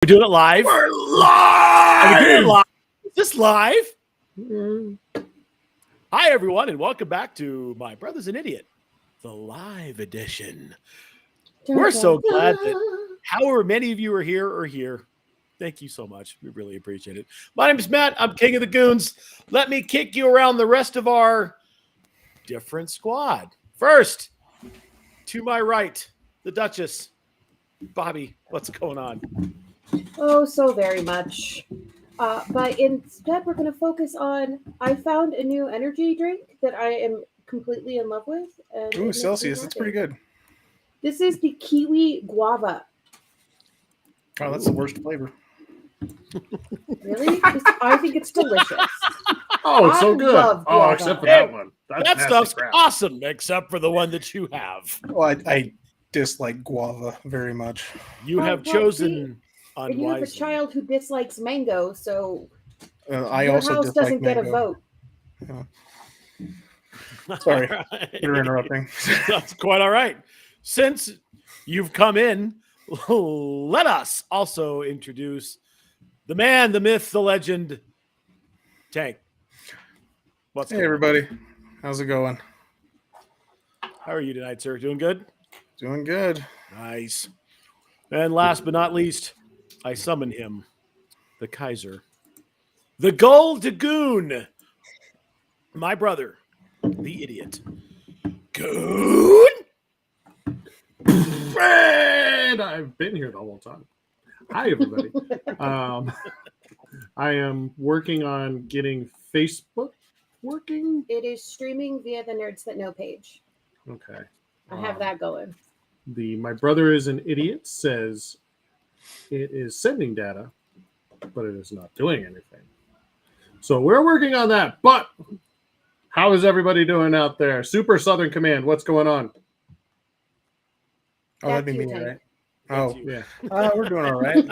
We're doing it live. We're live. Are we doing it live? Is this live? Hi, everyone, and welcome back to My Brother's an Idiot, the live edition. We're so glad that however many of you are here. Thank you so much. We really appreciate it. My name is Matt. I'm King of the Goons. Let me kick you around the rest of our different squad. First, to my right, the Duchess. Bobby, what's going on? Oh, so very much. But instead, we're going to focus on, I found a new energy drink that I am completely in love with. And Ooh, Celsius. That's pretty good. This is the kiwi guava. Oh, that's the worst flavor. Really? I think it's delicious. Oh, it's so good. love Oh, guava. except for that one. That's That nasty stuff's crap. awesome, except for the one that you have. Well, I dislike guava very much. You have Well, chosen and you have a unwisely. child who dislikes mango, so I your also house dislike doesn't get a mango. vote. Sorry, All right. you're interrupting. That's quite all right. Since you've come in, let us also introduce the man, the myth, the legend, Tank. What's Hey, going on? everybody. How's it going? How are you tonight, sir? Doing good? Doing good. Nice. And last but not least, I summon him, the Kaiser, the Gold Goon, my brother, the idiot. Goon? And I've been here the whole time. Hi, everybody. I am working on getting Facebook working. It is streaming via the Nerds That Know page. Okay. I have that going. My brother is an idiot says it is sending data, but it is not doing anything. So we're working on that. But how is everybody doing out there? Super Southern Command, what's going on? Oh, that'd be That's me, you, right? That's Oh, you. Yeah. we're doing all right.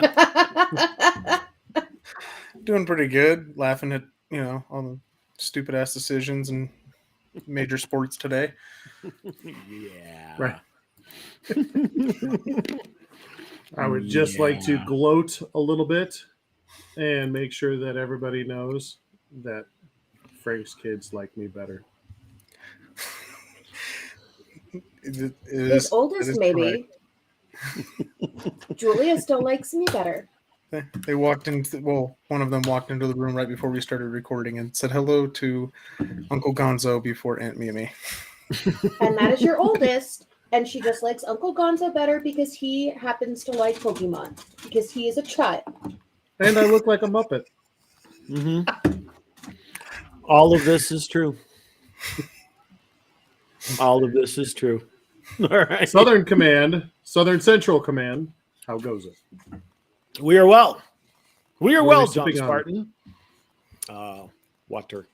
Doing pretty good. Laughing at, all the stupid ass decisions and major sports today. Yeah. Right. I would just like to Yeah. gloat a little bit and make sure that everybody knows that Frank's kids like me better. His oldest, maybe. Julia still likes me better. They walked into, one of them walked into the room right before we started recording and said hello to Uncle Gonzo before Aunt Mimi. And that is your oldest. And she just likes Uncle Gonzo better because he happens to like Pokemon. Because he is a child. And I look like a Muppet. Mm-hmm. All of this is true. All of this is true. All right. Southern Command, Southern Central Command. How goes it? We are well. We are What are well, we John sipping on? Spartan. Water.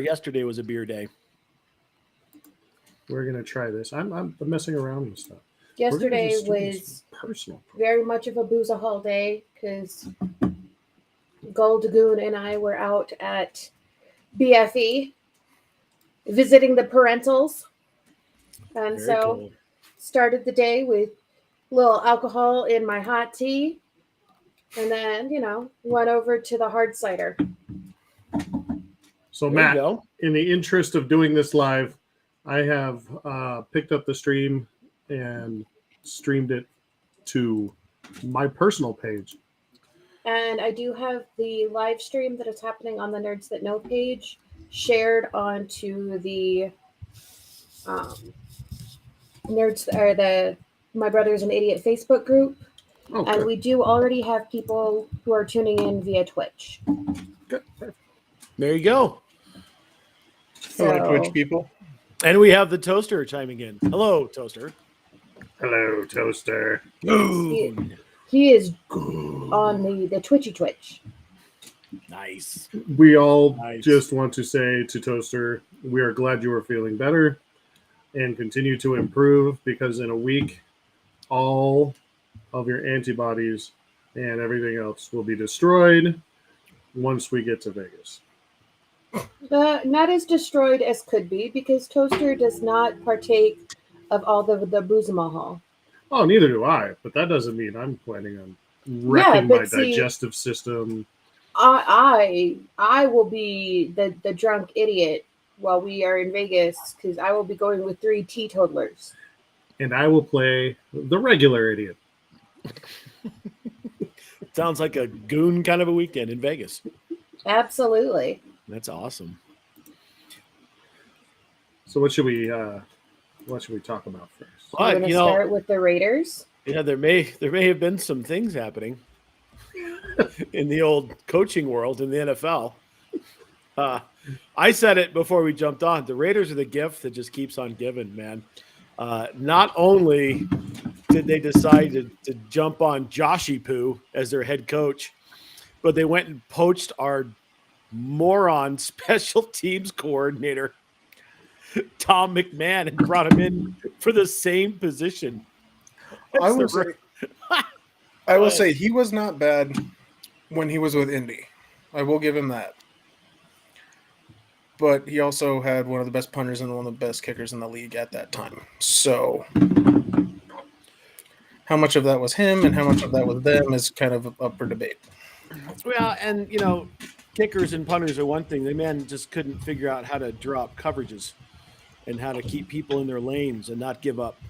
Yesterday was a beer day. We're gonna try this. I'm messing around with stuff. Yesterday We're gonna just do was this personal. very much of a booze-a-hole day because Gold Goon and I were out at BFE visiting the parentals. And Very so cool. started the day with a little alcohol in my hot tea. And then, went over to the hard cider. So There Matt, you go. in the interest of doing this live, I have picked up the stream and streamed it to my personal page. And I do have the live stream that is happening on the Nerds That Know page shared onto the My Brother's an Idiot Facebook group. Oh, And good. we do already have people who are tuning in via Twitch. Good. Perfect. There you go. Hello, So, Twitch people. And we have the toaster chiming in. Hello, toaster. Hello, Toaster. Goon. he is on the Twitchy Twitch. Nice. We all Nice. just want to say to Toaster, we are glad you are feeling better and continue to improve because in a week, all of your antibodies and everything else will be destroyed once we get to Vegas. Not as destroyed as could be because Toaster does not partake of all the boozemahal. Oh, neither do I. But that doesn't mean I'm planning on wrecking my digestive system. I will be the drunk idiot while we are in Vegas because I will be going with 3 teetotalers. And I will play the regular idiot. Sounds like a goon kind of a weekend in Vegas. Absolutely. That's awesome. So what should we talk about first? We're going to start with the Raiders. Yeah, there may have been some things happening in the old coaching world in the NFL. I said it before we jumped on. The Raiders are the gift that just keeps on giving, man. Not only did they decide to jump on Joshy Poo as their head coach, but they went and poached our moron special teams coordinator, Tom McMahon, and brought him in for the same position. I will say he was not bad when he was with Indy. I will give him that. But he also had one of the best punters and one of the best kickers in the league at that time. So how much of that was him and how much of that was them is kind of up for debate. Well, and, you know, kickers and punters are one thing. The man just couldn't figure out how to drop coverages and how to keep people in their lanes and not give up.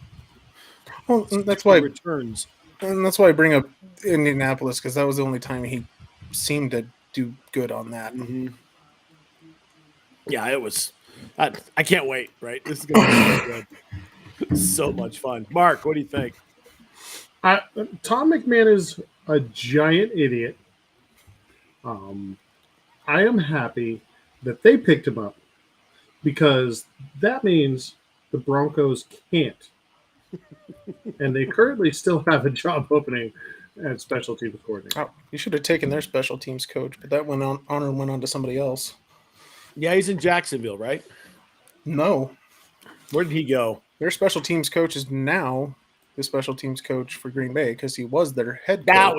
Well, that's why returns. And that's why I bring up Indianapolis, because that was the only time he seemed to do good on that. Mm-hmm. Yeah, it was. I can't wait, right? This is going to be so good. So much fun. Mark, what do you think? Tom McMahon is a giant idiot. I am happy that they picked him up because that means the Broncos can't. And they currently still have a job opening at special teams coordinator. Oh, you should have taken their special teams coach, but that went on to somebody else. Yeah, he's in Jacksonville, right? No. Where did he go? Their special teams coach is now the special teams coach for Green Bay because he was their head coach. That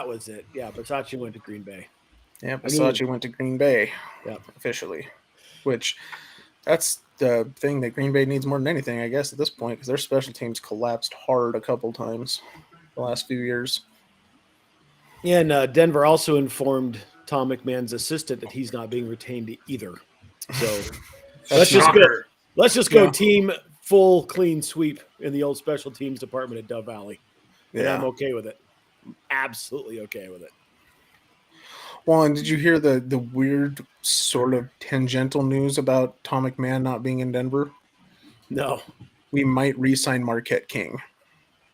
was it. Yeah, Versace went to Green Bay. Yeah, Versace went to Green Bay. Yeah, officially. Which that's the thing that Green Bay needs more than anything, I guess, at this point, because their special teams collapsed hard a couple times the last few years. Yeah, and Denver also informed Tom McMahon's assistant that he's not being retained either. So let's just go team full clean sweep in the old special teams department at Dove Valley. And I'm okay with it. I'm absolutely okay with it. Well, and did you hear the weird sort of tangential news about Tom McMahon not being in Denver? No. We might re-sign Marquette King.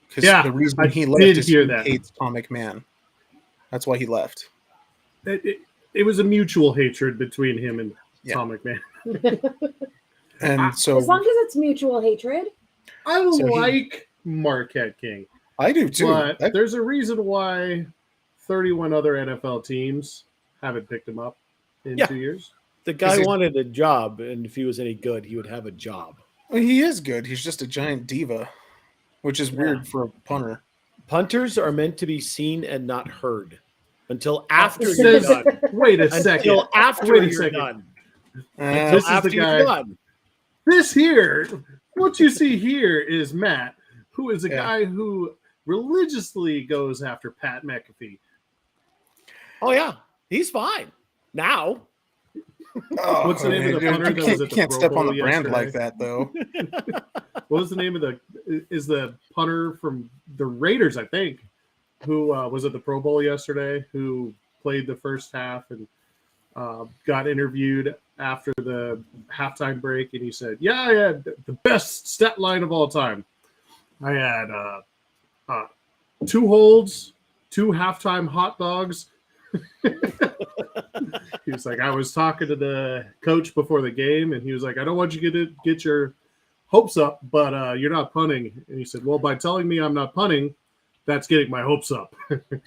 Because the reason he left is he hates Tom McMahon. That's why he left. It was a mutual hatred between him and Tom McMahon. And so, as long as it's mutual hatred. I like Marquette King. I do too. But there's a reason why 31 other NFL teams haven't picked him up in 2 years. The guy wanted a job, and if he was any good, he would have a job. Well, he is good. He's just a giant diva, which is weird for a punter. Punters are meant to be seen and not heard until after you're done. Wait a second. Until after you're done. This is the guy. This here, what you see here is Matt, who is a guy who religiously goes after Pat McAfee. Oh, yeah. He's fine. Now. What's the name of the punter that was at the can't Pro step Bowl on the brand yesterday? like that, though. What was the name of the punter from the Raiders, I think, who was at the Pro Bowl yesterday, who played the first half and got interviewed after the halftime break, and he said, yeah, I had the best stat line of all time. I had 2 holds, 2 halftime hot dogs. He was like, I was talking to the coach before the game, and he was like, I don't want you to get your hopes up, but you're not punting. And he said, well, by telling me I'm not punting, that's getting my hopes up.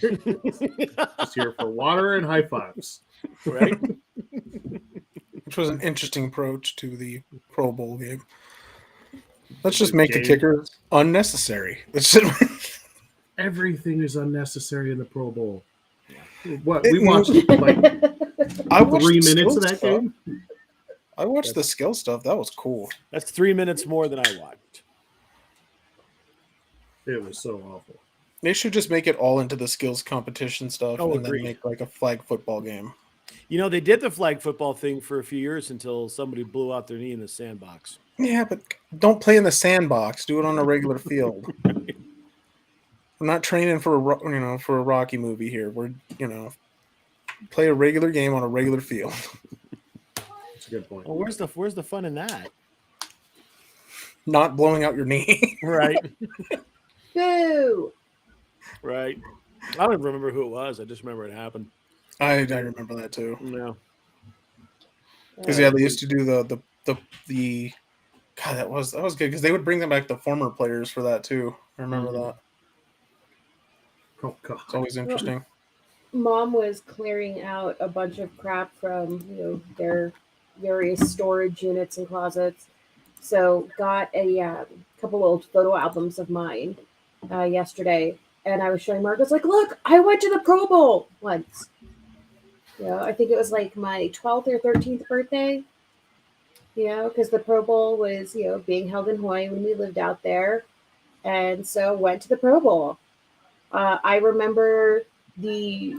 Just here for water and high fives. Right? Which was an interesting approach to the Pro Bowl game. Let's just make the kickers unnecessary. Everything is unnecessary in the Pro Bowl. What we watched like 3 minutes of that game. I watched the skill stuff. That was cool. That's 3 minutes more than I watched. It was so awful. They should just make it all into the skills competition stuff Oh, and agreed. then make like a flag football game. You know, they did the flag football thing for a few years until somebody blew out their knee in the sandbox. Yeah, but don't play in the sandbox. Do it on a regular field. We're not training for a Rocky movie here. We're play a regular game on a regular field. That's a good point. Well, where's the fun in that? Not blowing out your knee. Right. Boo! Right. I don't even remember who it was. I just remember it happened. I remember that too. No. Because they used to do the God, that was good because they would bring them back the former players for that too. I remember that. Oh God. It's always interesting. Mom was clearing out a bunch of crap from their various storage units and closets, so got a couple old photo albums of mine yesterday, and I was showing Mark. I was like, "Look, I went to the Pro Bowl once." I think it was like my 12th or 13th birthday. Because the Pro Bowl was being held in Hawaii when we lived out there, and so went to the Pro Bowl. I remember the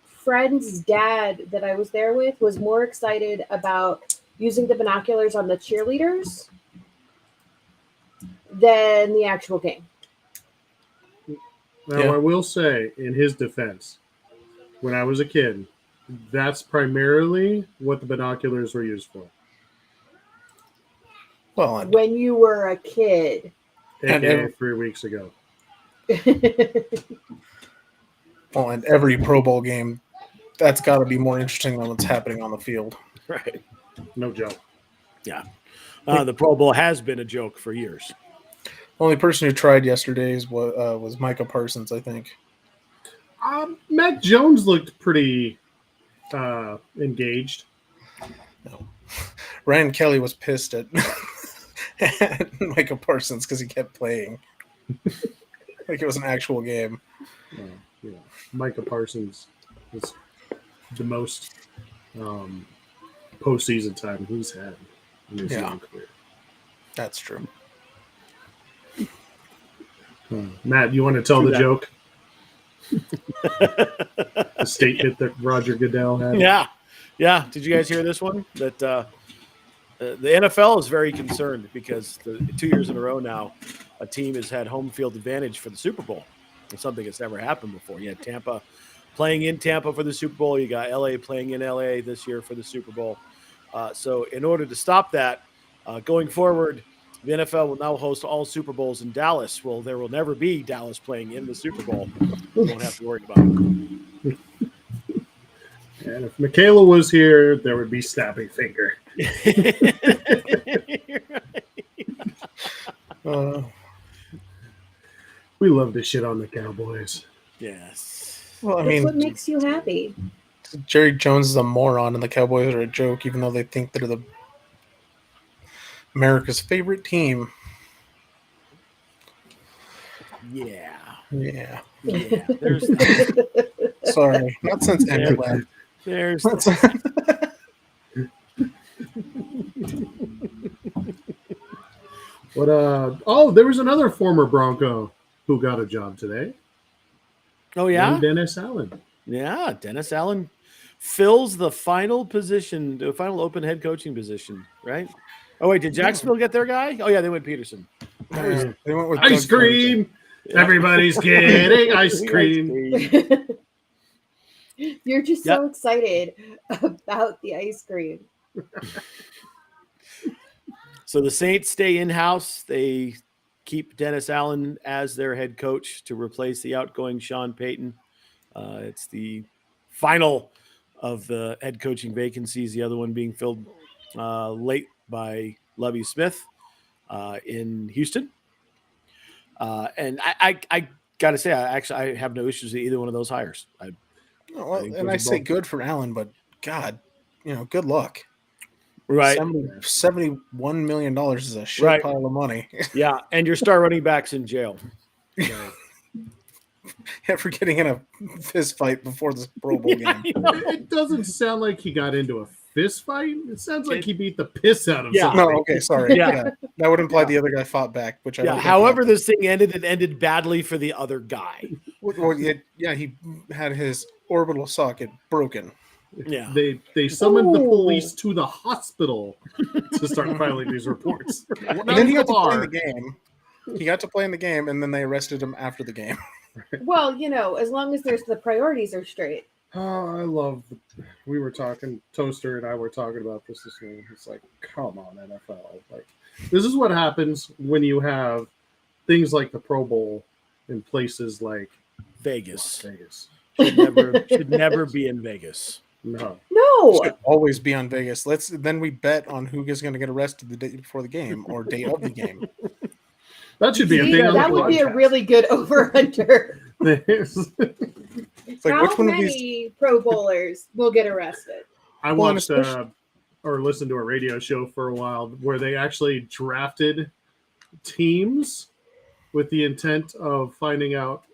friend's dad that I was there with was more excited about using the binoculars on the cheerleaders than the actual game. Now, I will say, in his defense, when I was a kid, that's primarily what the binoculars were used for. Well, When you were a kid. AKA 3 weeks ago. and every Pro Bowl game, that's got to be more interesting than what's happening on the field. Right. No joke. Yeah. The Pro Bowl has been a joke for years. The only person who tried yesterday's was Micah Parsons, I think. Mac Jones looked pretty engaged. No. Ryan Kelly was pissed at Micah Parsons because he kept playing. Like it was an actual game. Micah Parsons is the most postseason time he's had in his young career. That's true. Matt, you want to tell the joke? The statement that Roger Goodell had. Yeah. Did you guys hear this one? That the NFL is very concerned because 2 years in a row now, a team has had home field advantage for the Super Bowl. It's something that's never happened before. You had Tampa playing in Tampa for the Super Bowl. You got LA playing in LA this year for the Super Bowl. So in order to stop that, going forward, the NFL will now host all Super Bowls in Dallas. Well, there will never be Dallas playing in the Super Bowl. You won't have to worry about it. And if Michaela was here, there would be snapping finger. We love to shit on the Cowboys. Yes. Well, I That's mean, what makes you happy. Jerry Jones is a moron, and the Cowboys are a joke, even though they think they're America's favorite team. Yeah. There's Sorry, not since Emmett left. There's What? There was another former Bronco who got a job today. Oh yeah, Dennis Allen. Yeah, Dennis Allen fills the final position, the final open head coaching position, right? Oh wait, did Jacksonville get their guy? Oh yeah, they went Peterson. They went with Ice Doug cream. Everybody's getting ice cream. You're just so excited about the ice cream. So the Saints stay in-house. They keep Dennis Allen as their head coach to replace the outgoing Sean Payton. It's the final of the head coaching vacancies, the other one being filled late by Lovie Smith in Houston. And I got to say, I have no issues with either one of those hires. I say good for Allen, but God, good luck. Right. $71 million is a shit pile of money. Yeah, and your star running back's in jail. For getting in a fist fight before the Pro Bowl game. It doesn't sound like he got into a fist fight? It sounds like he beat the piss out of Yeah. somebody. No, okay, sorry. Yeah. Yeah. That would imply the other guy fought back, which I don't think However, happened. this thing ended, it ended badly for the other guy. Well, yeah, he had his orbital socket broken. Yeah. They summoned the Ooh. police to the hospital to start filing these reports. And then he got to play in the game. He got to play in the game, and then they arrested him after the game. Well, as long as the priorities are straight. Oh, I love. We were talking. Toaster and I were talking about this morning. It's like, come on, NFL. Like, this is what happens when you have things like the Pro Bowl in places like Vegas. Las Vegas. Should never be in Vegas. No. No. Should always be on Vegas. Then we bet on who is going to get arrested the day before the game or day of the game. That should be a See, thing on that the would be a podcast. really good over-under. It's like, How which one of many these? Pro Bowlers will get arrested? I Well, and watched especially- or listened to a radio show for a while where they actually drafted teams with the intent of finding out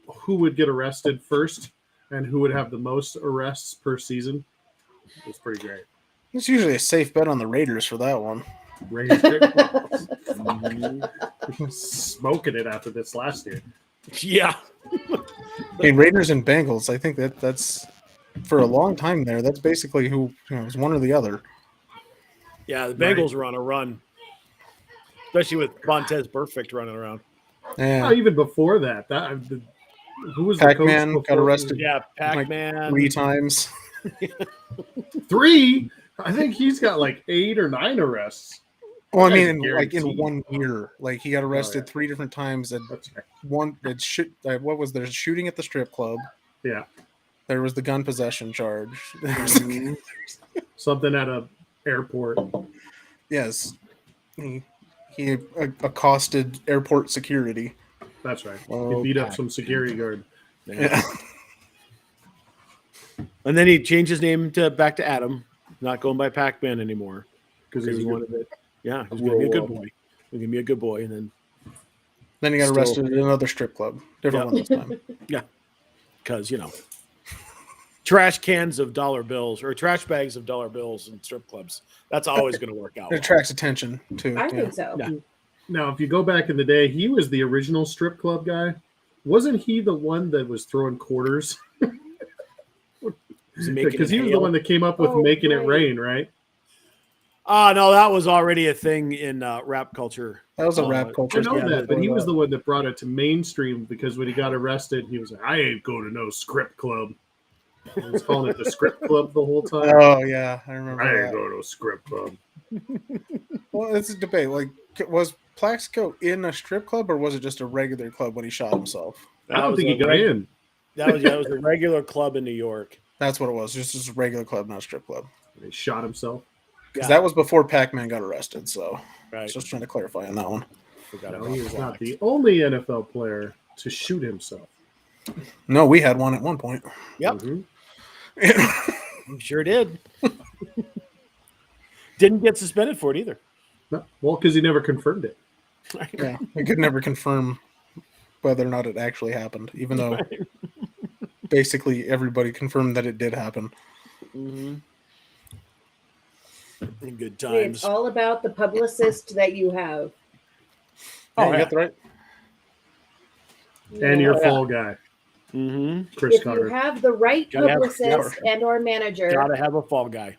who would get arrested first and who would have the most arrests per season. It's pretty great. It's usually a safe bet on the Raiders for that one. Smoking it after this last year. Yeah. I mean, Raiders and Bengals. I think that's for a long time there. That's basically who is one or the other. Yeah, the Bengals were on a run. Especially with Montez Perfect running around. Yeah, Even before that, who was Pac-Man the coach got before? arrested. Yeah, Pac-Man. 3 times. 3? I think he's got like 8 or 9 arrests. Well, I That's mean, in guaranteed. 1 year, like he got arrested 3 different times. And That's right. one that what was there? Shooting at the strip club. Yeah. There was the gun possession charge. Something at a airport. Yes, he accosted airport security. That's right. Oh, He beat up some security guard. Yeah. And then he changed his name back to Adam, not going by Pac-Man anymore. Because Because he wanted it. Yeah, he was going to be a good boy. He was going to be a good boy. And then Then he got Still- arrested at another strip club. Different one this time. because trash cans of dollar bills or trash bags of dollar bills in strip clubs, that's always going to work out. It attracts attention too. I yeah. think so. Yeah. Now, if you go back in the day, he was the original strip club guy. Wasn't he the one that was throwing quarters? Because he was the one that came up with Oh, making it right. rain, right? No, that was already a thing in rap culture. That was a rap culture. I know Yeah, that, but he before was the one that brought it to mainstream because when he got arrested, he was like, I ain't going to no script club. He was calling it the script club the whole time. Oh yeah, I remember I ain't that. going to a script club. Well, it's a debate. Like, was Plaxico in a strip club or was it just a regular club when he shot himself? I don't was think he a got reg- in. That was a regular club in New York. That's what it was. Just a regular club, not a strip club. He shot himself. Because Yeah. that was before Pac-Man got arrested. So I Right. was just trying to clarify on that one. Forgot No, about he was that. not the only NFL player to shoot himself. No, we had one at one point. Yep, Mhm. we sure did. Didn't get suspended for it either. No, well, because he never confirmed it. Yeah, we could never confirm whether or not it actually happened, even though basically everybody confirmed that it did happen. Mm-hmm. In good It's times. all about the publicist that you have. Oh, yeah. you got the right. And your Yeah. fall guy, Mm-hmm. Chris If you Carter. have the right Gotta have- publicist and or manager, Gotta have a fall guy.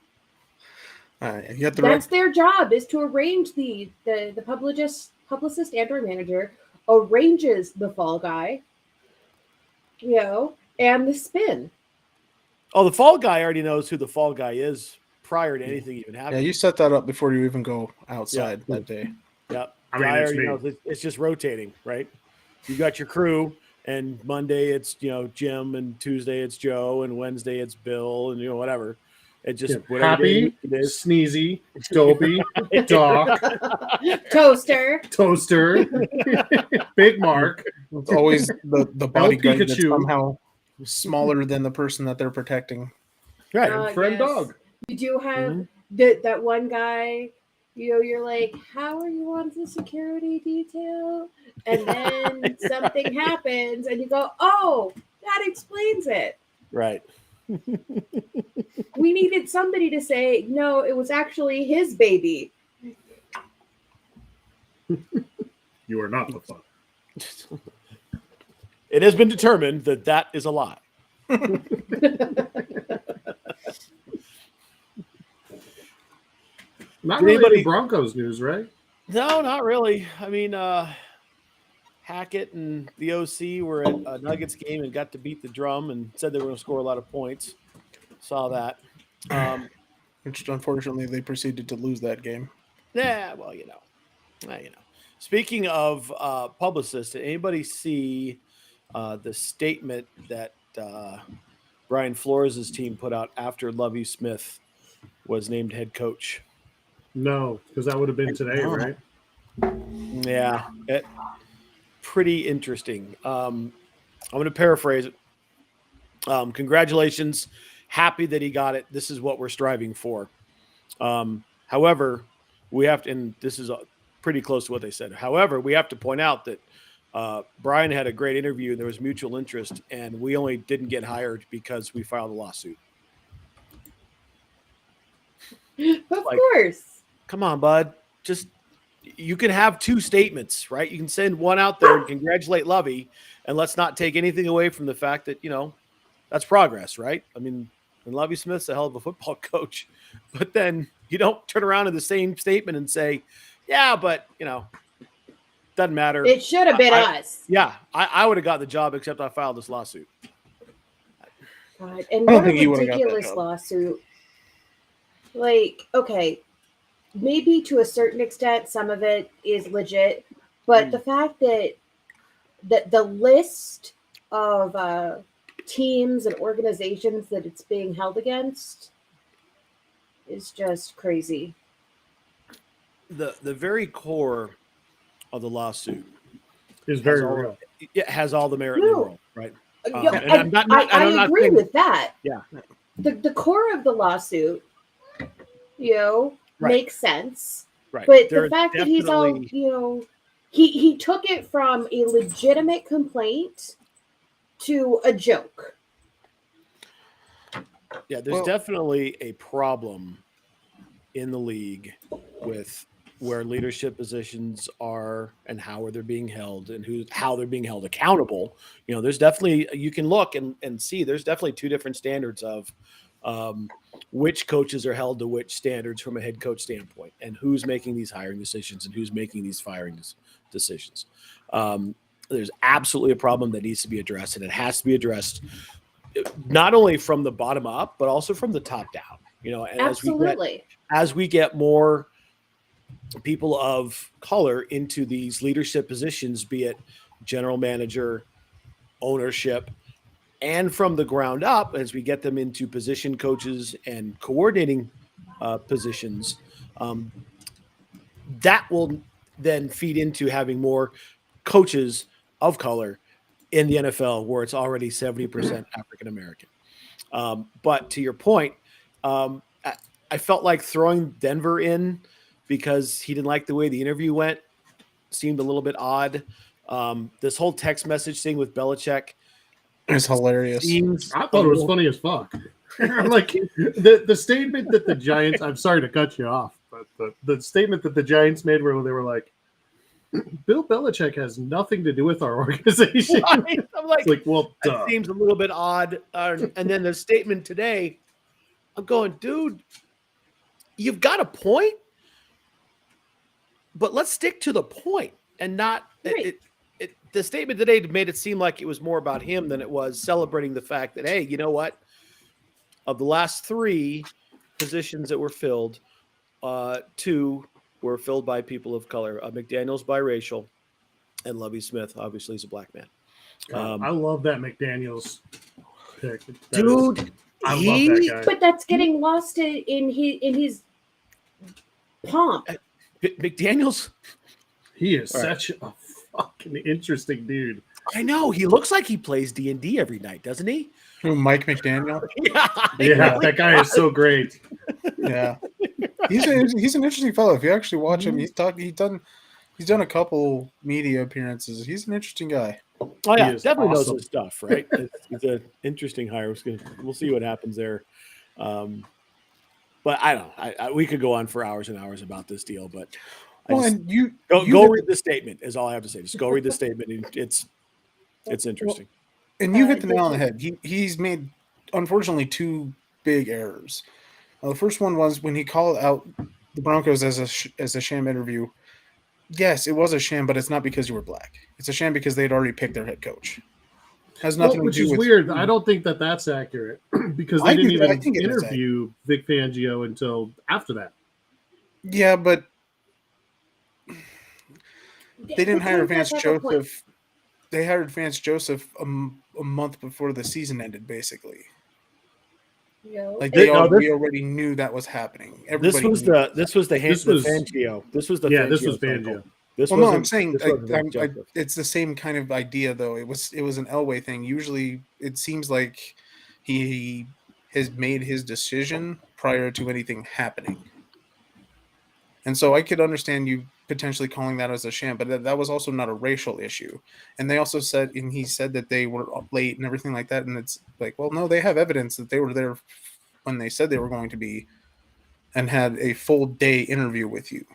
You got the right. that's their job, is to arrange the publicist and or manager arranges the fall guy, and the spin. Oh, the fall guy already knows who the fall guy is prior to anything even Yeah, happening. you set that up before you even go outside that day. Yep. I mean, Guy it's already me. knows. It's just rotating, right? You got your crew, and Monday it's Jim, and Tuesday it's Joe, and Wednesday it's Bill, and whatever. It just whatever Happy, day it is. Sneezy, Dopey, Doc, Toaster. Toaster, Big Mark. It's always the bodyguard that's Pikachu. somehow smaller than the person that they're protecting. Right. Friend Yes. dog. You do have Mhm. that one guy. You're like, how are you on the security detail? And then something happens, and you go, oh, that explains it. Right. We needed somebody to say, no, it was actually his baby. You are not the father. It has been determined that that is a lie. Not really any Broncos news, right? No, not really. I mean, Hackett and the OC were at a Nuggets game and got to beat the drum and said they were going to score a lot of points. Saw that. Which unfortunately they proceeded to lose that game. Yeah, well, you know. Speaking of publicists, did anybody see the statement that Brian Flores' team put out after Lovie Smith was named head coach? No, because that would have been today, right? Yeah, pretty interesting. I'm going to paraphrase it. Congratulations. Happy that he got it. This is what we're striving for. However, we have to, and this is pretty close to what they said. However, we have to point out that Brian had a great interview and there was mutual interest, and we only didn't get hired because we filed a lawsuit. Of course. Come on, bud. Just, you can have two statements, right? You can send one out there and congratulate Lovey, and let's not take anything away from the fact that, that's progress, right? I mean, and Lovie Smith's a hell of a football coach, but then you don't turn around in the same statement and say, yeah, but, doesn't matter. It should have been us. Yeah, I would have got the job, except I filed this lawsuit. God, and what a ridiculous lawsuit. Like, okay, maybe to a certain extent, some of it is legit, but the fact that the list of teams and organizations that it's being held against is just crazy. The very core of the lawsuit is very real. It has all the merit in the world, right? I agree with that. Yeah. The core of the lawsuit, makes sense. Right. But the fact that he's all, he took it from a legitimate complaint to a joke. Yeah, there's definitely a problem in the league with where leadership positions are and how they're being held and how they're being held accountable. There's definitely, you can look and see there's definitely two different standards of which coaches are held to which standards from a head coach standpoint, and who's making these hiring decisions and who's making these firing decisions. There's absolutely a problem that needs to be addressed, and it has to be addressed not only from the bottom up, but also from the top down. And absolutely. As we get more people of color into these leadership positions, be it general manager, ownership, and from the ground up, as we get them into position coaches and coordinating positions, that will then feed into having more coaches of color in the NFL, where it's already 70% African-American. But to your point, I felt like throwing Denver in because he didn't like the way the interview went seemed a little bit odd. This whole text message thing with Belichick, it's hilarious. I thought it was funny as fuck. Like the statement that the Giants, I'm sorry to cut you off, but the statement that the Giants made where they were like, Bill Belichick has nothing to do with our organization. Right? I'm like, well, that seems a little bit odd. And then the statement today, I'm going, dude, you've got a point, but let's stick to the point and not right. The statement today made it seem like it was more about him than it was celebrating the fact that, hey, you know what? Of the last 3 positions that were filled, 2 were filled by people of color. McDaniel's biracial, and Lovie Smith, obviously, is a black man. I love that McDaniel's pick. Dude, I love that guy. But that's getting lost in his pomp. McDaniel's. He is such a fucking interesting dude. I know. He looks like he plays D&D every night, doesn't he? Who, Mike McDaniel? Yeah, that guy is so great. Yeah, he's an interesting fellow. If you actually watch him, he's done a couple media appearances. He's an interesting guy. Oh yeah, He is definitely knows awesome. his stuff, right? It's an interesting hire. We'll see what happens there. But I don't know. We could go on for hours and hours about this deal, but Well, and you go read the statement is all I have to say. Just go read the statement. And it's interesting. And you hit the nail on the head. He's made, unfortunately, two big errors. The first one was when he called out the Broncos as a sham interview. Yes, it was a sham, but it's not because you were black. It's a sham because they'd already picked their head coach. Has nothing Which to do is with weird. I don't think that that's accurate because they didn't even interview Vic Fangio until after that. Yeah, but they didn't hire Vance Joseph. They hired Vance Joseph a month before the season ended, basically. Like we already knew that was happening. Everybody this was the Fangio. This was Fangio. I'm saying it's the same kind of idea though. It was an Elway thing. Usually, it seems like he has made his decision prior to anything happening, and so I could understand you potentially calling that as a sham, but that was also not a racial issue. And they also said, and he said that they were late and everything like that. And it's like, well, no, they have evidence that they were there when they said they were going to be and had a full day interview with you.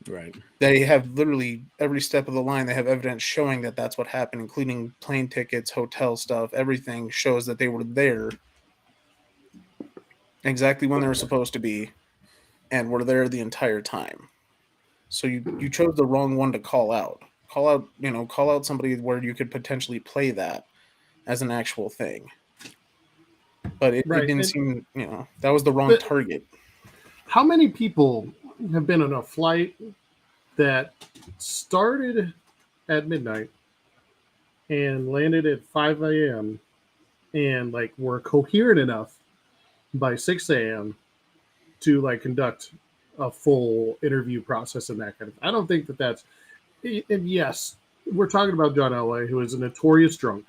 Right. They have literally every step of the line. They have evidence showing that that's what happened, including plane tickets, hotel stuff. Everything shows that they were there exactly when they were supposed to be and were there the entire time. So you chose the wrong one to call out. Call out somebody where you could potentially play that as an actual thing. But it didn't seem, that was the wrong target. How many people have been on a flight that started at midnight and landed at 5 a.m. and were coherent enough by 6 a.m. to conduct a full interview process and that kind of. I don't think that's. And yes, we're talking about John Elway, who is a notorious drunk,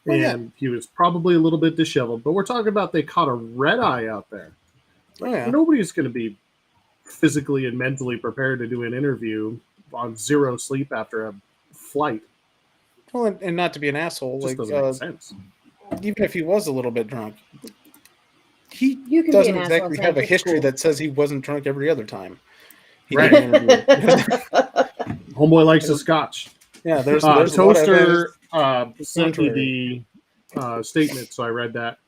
and he was probably a little bit disheveled. But we're talking about they caught a red eye out there. Nobody's going to be physically and mentally prepared to do an interview on zero sleep after a flight. Well, and not to be an asshole, just doesn't make sense. Even if he was a little bit drunk, he doesn't exactly have a history that says he wasn't drunk every other time. Right. Homeboy likes a scotch. Yeah, there's Toaster sent me the statement, so I read that.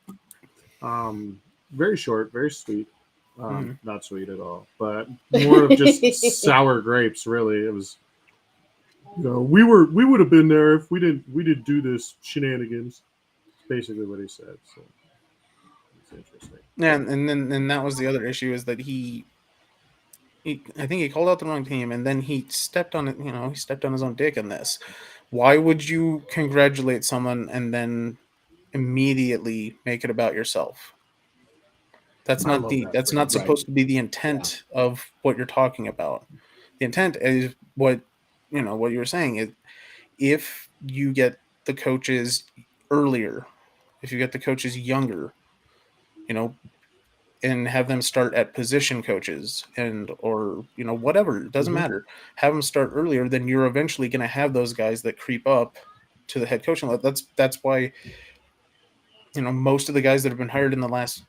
Very short, very sweet. Not sweet at all, but more of just sour grapes. Really, it was. We would have been there if we didn't do this shenanigans. Basically, what he said. So it's interesting. Yeah, and then that was the other issue is that he I think he called out the wrong team, and then he stepped on it. He stepped on his own dick in this. Why would you congratulate someone and then immediately make it about yourself? That's not supposed to be the intent of what you're talking about. The intent is what you were saying is if you get the coaches earlier, if you get the coaches younger, and have them start at position coaches or whatever, it doesn't matter. Have them start earlier, then you're eventually going to have those guys that creep up to the head coaching level. That's why most of the guys that have been hired in the last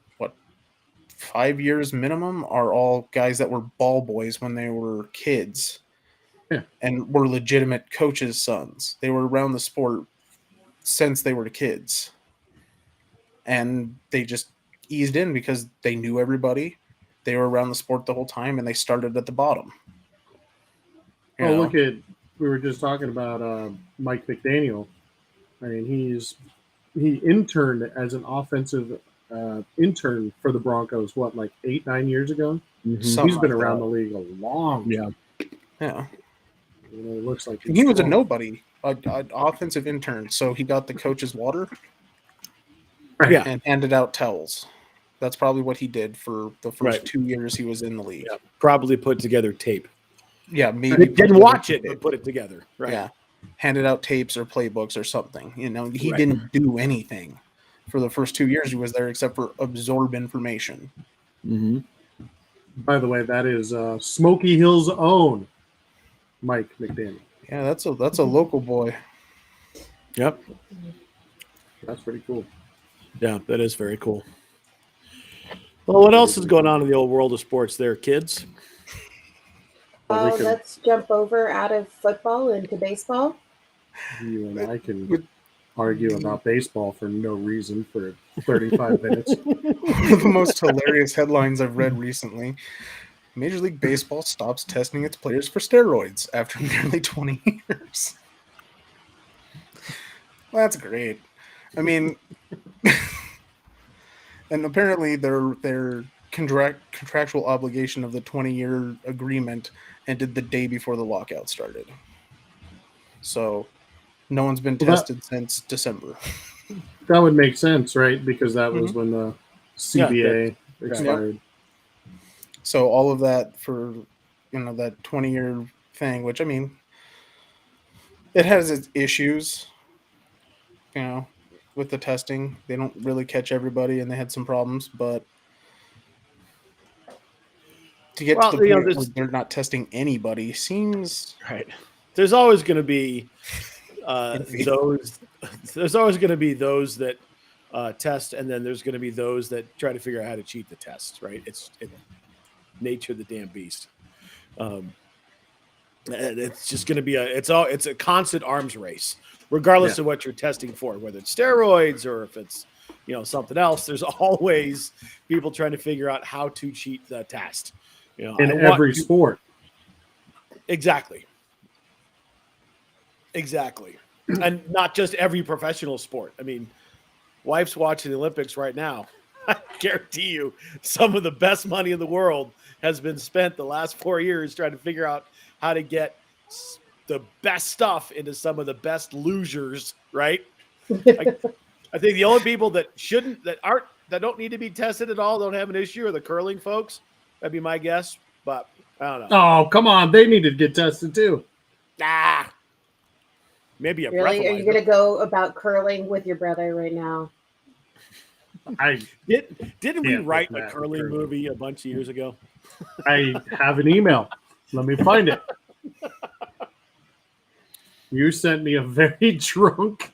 5 years minimum are all guys that were ball boys when they were kids and were legitimate coaches' sons. They were around the sport since they were kids, and they just eased in because they knew everybody. They were around the sport the whole time, and they started at the bottom. Look at, we were just talking about Mike McDaniel. I mean, he interned as an offensive intern for the Broncos, 8-9 years ago? He's been around the league a long time. Yeah. It looks like he was a nobody, an offensive intern, so he got the coach's water and handed out towels. That's probably what he did for the first 2 years he was in the league. Yeah. Probably put together tape. Yeah, maybe didn't watch it, but put it together. Right. Yeah, handed out tapes or playbooks or something. He didn't do anything for the first 2 years he was there except for absorb information. By the way, that is Smoky Hill's own Mike McDaniel. Yeah, that's a local boy. Yep. That's pretty cool. Yeah, that is very cool. Well, what else is going on in the old world of sports there, kids? Well, we can, Let's jump over out of football into baseball. you and I can argue about baseball for no reason for 35 minutes. One of the most hilarious headlines I've read recently. Major League Baseball stops testing its players for steroids after nearly 20 years. Well, that's great. I mean, and apparently their contractual obligation of the 20-year agreement ended the day before the lockout started. So no one's been Well, tested since December. That would make sense, right? Because that was Mhm. when the CBA expired. So all of that for, that 20-year thing, which I mean, it has its issues, with the testing. They don't really catch everybody, and they had some problems, but to get to the point where they're not testing anybody seems right. There's always going to be iffy. those. There's always going to be those that test, and then there's going to be those that try to figure out how to cheat the test. Right? It's nature of the damn beast. And it's just going to be it's a constant arms race, regardless of what you're testing for, whether it's steroids or if it's something else. There's always people trying to figure out how to cheat the test. In every sport. Exactly. And not just every professional sport. I mean, wife's watching the Olympics right now. I guarantee you some of the best money in the world has been spent the last 4 years trying to figure out how to get the best stuff into some of the best losers, right? I think the only people that don't need to be tested at all, don't have an issue, are the curling folks. That'd be my guess, but I don't know. Oh, come on. They need to get tested too. Maybe a Really? Are you going to go about curling with your brother right now? Didn't we write a curling movie a bunch of years ago? I have an email. Let me find it. You sent me a very drunk.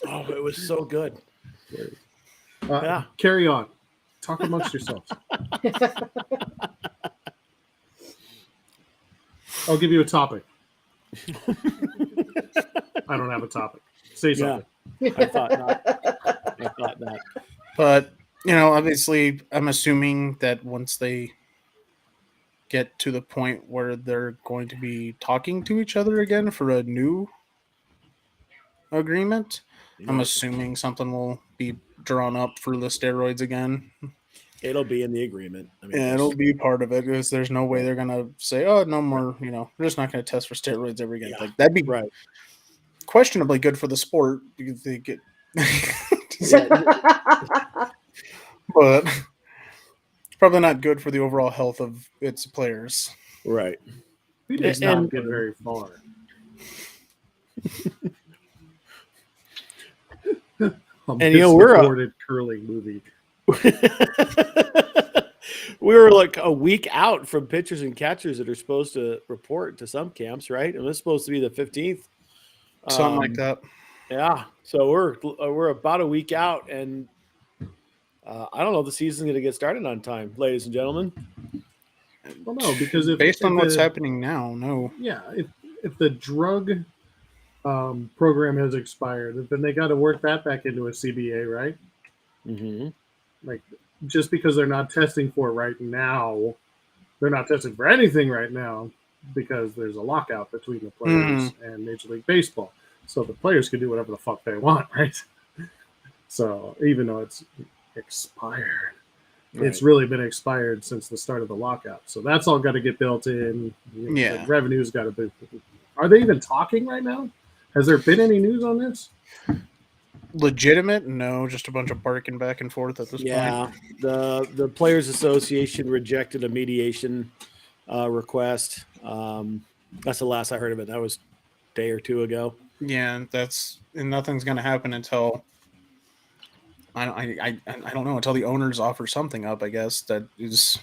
Oh, it was so good. Yeah. Carry on. Talk amongst yourselves. I'll give you a topic. I don't have a topic. Say something. Yeah, I thought not. But, obviously, I'm assuming that once they get to the point where they're going to be talking to each other again for a new agreement, I'm assuming something will be drawn up for the steroids again. It'll be in the agreement. I mean, it'll be part of it, because there's no way they're going to say, oh, no more, we're just not going to test for steroids ever again. Yeah. Like, that'd be questionably good for the sport, because they get... but probably not good for the overall health of its players. Right. We did not get very far. And we're a curling movie. We were like a week out from pitchers and catchers that are supposed to report to some camps, right? And it's supposed to be the 15th. Something like that. Yeah. So we're about a week out, and I don't know if the season's going to get started on time, ladies and gentlemen. Well, no, because based on what's happening now, no. Yeah, if the drug program has expired, then they got to work that back into a CBA, right? Mm-hmm. Like, just because they're not testing for it right now, they're not testing for anything right now because there's a lockout between the players and Major League Baseball. So the players can do whatever the fuck they want, right? So even though it's expired, it's really been expired since the start of the lockout. So that's all got to get built in. The revenue's got to be. Are they even talking right now? Has there been any news on this? Legitimate? No, just a bunch of barking back and forth at this point. Yeah, the Players Association rejected a mediation request. That's the last I heard of it. That was a day or two ago. Yeah, and nothing's going to happen until I don't know, until the owners offer something up, I guess, that is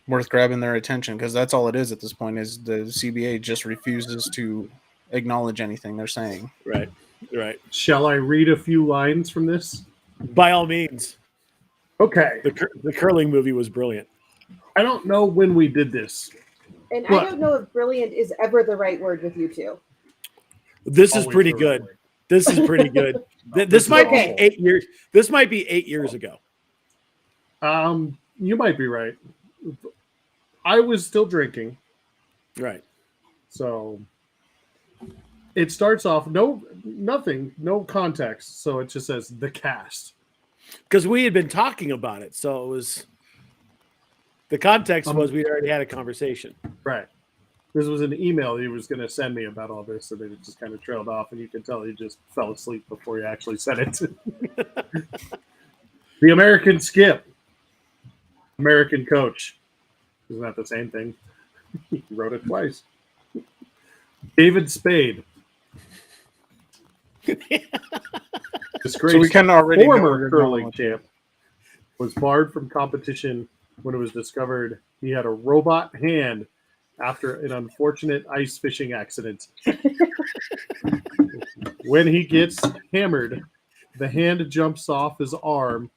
worth grabbing their attention, because that's all it is at this point. Is the CBA just refuses to acknowledge anything they're saying. Right. Shall I read a few lines from this? By all means. Okay. The curling movie was brilliant. I don't know when we did this. And What? I don't know if brilliant is ever the right word with you two. This is Always pretty the good. right way. This is pretty good. No, This might be awful. 8 years. This might be 8 years ago. You might be right. I was still drinking, Right. so it starts off nothing, no context. So it just says the cast. Because we had been talking about it. So it was the context was we already had a conversation. Right. This was an email he was going to send me about all this, and then it just kind of trailed off, and you can tell he just fell asleep before he actually said it. The American Skip. American Coach. Isn't that the same thing? He wrote it twice. David Spade. Disgraced So we can already know former you're curling going. champ was barred from competition when it was discovered he had a robot hand after an unfortunate ice fishing accident. When he gets hammered, the hand jumps off his arm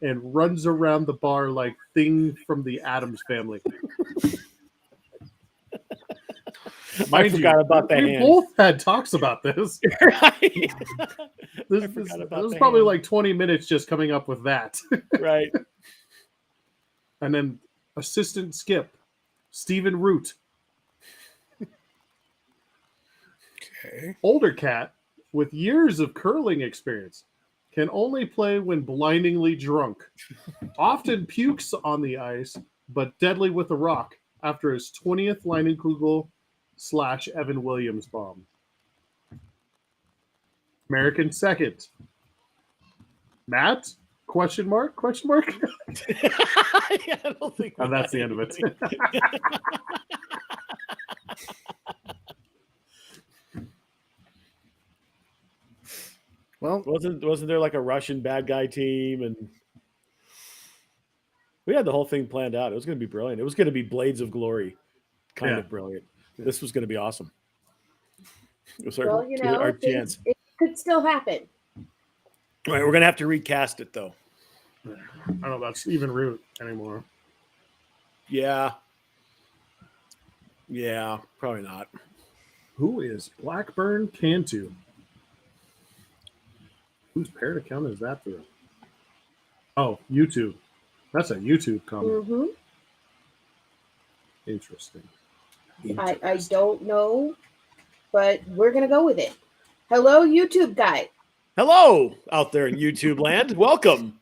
and runs around the bar like Thing from the Addams Family. I forgot about the we hand. both had talks about this. Right. This forgot about was the probably hand. like 20 minutes just coming up with that. Right. And then assistant skip, Stephen Root. Okay. Older cat with years of curling experience can only play when blindingly drunk. Often pukes on the ice, but deadly with a rock after his 20th Leinenkugel / Evan Williams bomb. American second. Matt? Question mark? Yeah, I don't think And that's the end of it. Well, Wasn't there like a Russian bad guy team, and we had the whole thing planned out. It was going to be brilliant. It was going to be Blades of Glory, kind Yeah. of brilliant. This was going to be awesome. It was our, Well, you know, our chance. it could still happen. All right, we're going to have to recast it though. I don't know about Stephen Root anymore. Yeah, probably not. Who is Blackburn Cantu? Whose parent account is that through? Oh, YouTube. That's a YouTube comment. Mm-hmm. Interesting. I don't know, but we're gonna go with it. Hello, YouTube guy. Hello out there in YouTube land. Welcome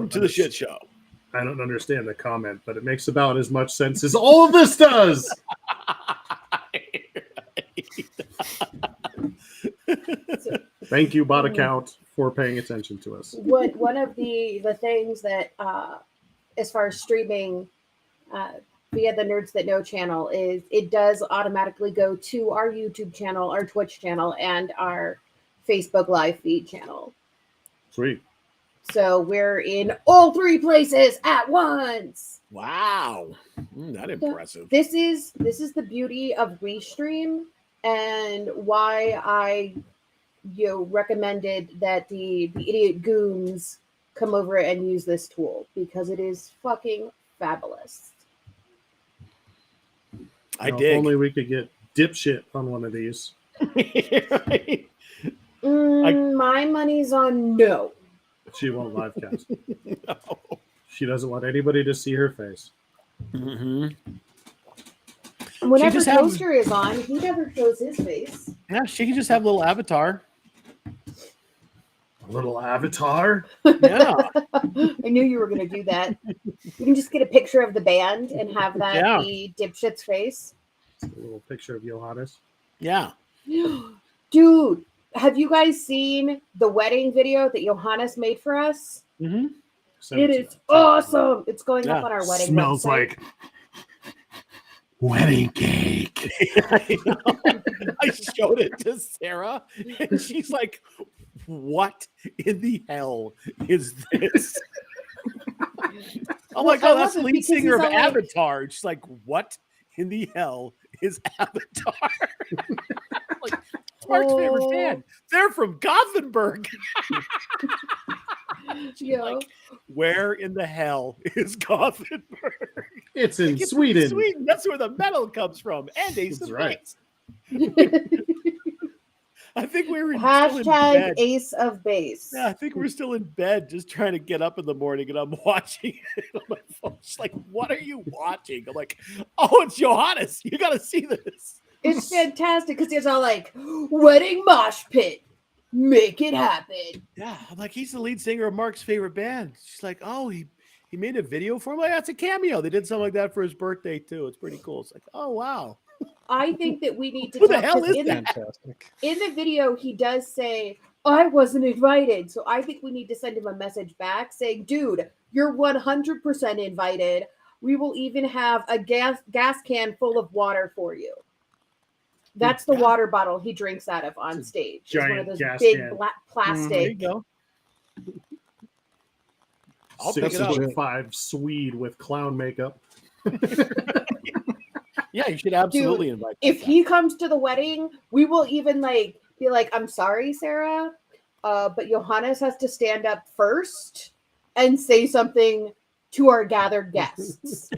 to the shit show. I don't understand the comment, but it makes about as much sense as all of this does. Thank you, bot account, for paying attention to us. One of the things that, as far as streaming via the Nerds That Know channel, is it does automatically go to our YouTube channel, our Twitch channel, and our Facebook live feed channel. Sweet. So we're in all three places at once. Wow, that impressive. This is the beauty of Restream, and why I recommended that the idiot goons come over and use this tool, because it is fucking fabulous. I If dig. only we could get dipshit on one of these. Right? My money's on no. She won't live cast. No. She doesn't want anybody to see her face. Mm-hmm. Whenever just have- Toaster is on, he never shows his face. Yeah, she can just have a little avatar. A little avatar. Yeah, I knew you were going to do that. You can just get a picture of the band and have that Yeah. be dipshit's face. A little picture of Johannes. yeah. Dude, have you guys seen the wedding video that Johannes made for us? Mm-hmm. It is awesome. It's going up Yeah. on our wedding Smells website. like wedding cake. I know. I showed it to Sarah, and she's like, "What in the hell is this?" I'm like, I "Oh, love that's the it lead because singer of he's all like- Avatar." She's like, "What in the hell is Avatar?" Mark's favorite Oh. band. They're from Gothenburg. Yo. Like, where in the hell is Gothenburg? It's in Like, it's Sweden. Sweden. That's where the metal comes from. And Ace That's of right. Base. I think we were still in Hashtag bed. Ace of Base. Yeah, I think we're still in bed just trying to get up in the morning, and I'm watching it on my phone. It's like, what are you watching? I'm like, oh, it's Johannes. You got to see this. It's fantastic because it's all like, wedding mosh pit. Make it happen. Yeah, I'm like, he's the lead singer of Mark's favorite band. She's like, oh, he made a video for him. Like, that's a cameo. They did something like that for his birthday too. It's pretty cool. It's like, oh wow. I think that we need to Who the talk, hell 'cause is in that? Fantastic. in the video he does say, I wasn't invited. So I think we need to send him a message back saying, dude, you're 100% invited. We will even have a gas can full of water for you. That's the Yeah. water bottle he drinks out of on stage. It's one of giant those gas big can. There you plastic. go. I'll pick it 6'5" Swede with clown makeup. Yeah, you should absolutely invite. If that he comes to the wedding, we will even like be like, I'm sorry, Sarah, but Johannes has to stand up first and say something to our gathered guests.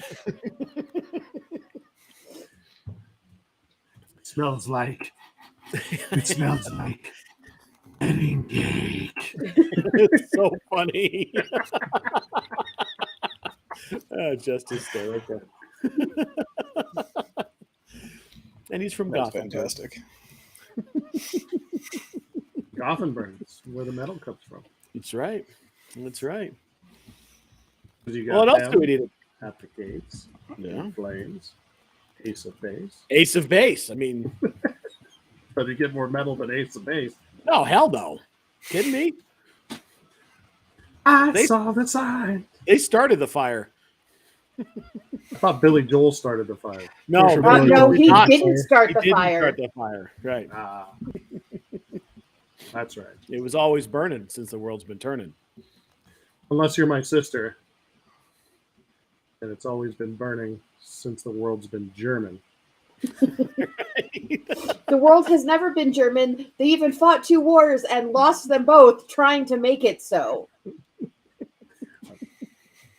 Smells like wedding cake. It's so funny. Just hysterical. And he's from That's Gotham. fantastic. Gothenburg is where the metal comes from. That's right. That's right. 'Cause you Well, what got else do we them need? at the gates. Yeah. Flames. Ace of Base. Ace of Base. I mean, But you get more metal than Ace of Base. no, hell no. Kidding me? I saw the sign. They started the fire. I thought Billy Joel started the fire. No, Sure, Billy No, Joel he did not. didn't start He the didn't fire. start the fire. Right. Ah. That's right. It was always burning since the world's been turning. Unless you're my sister. And it's always been burning since the world's been German. The world has never been German. They even fought 2 wars and lost them both trying to make it so.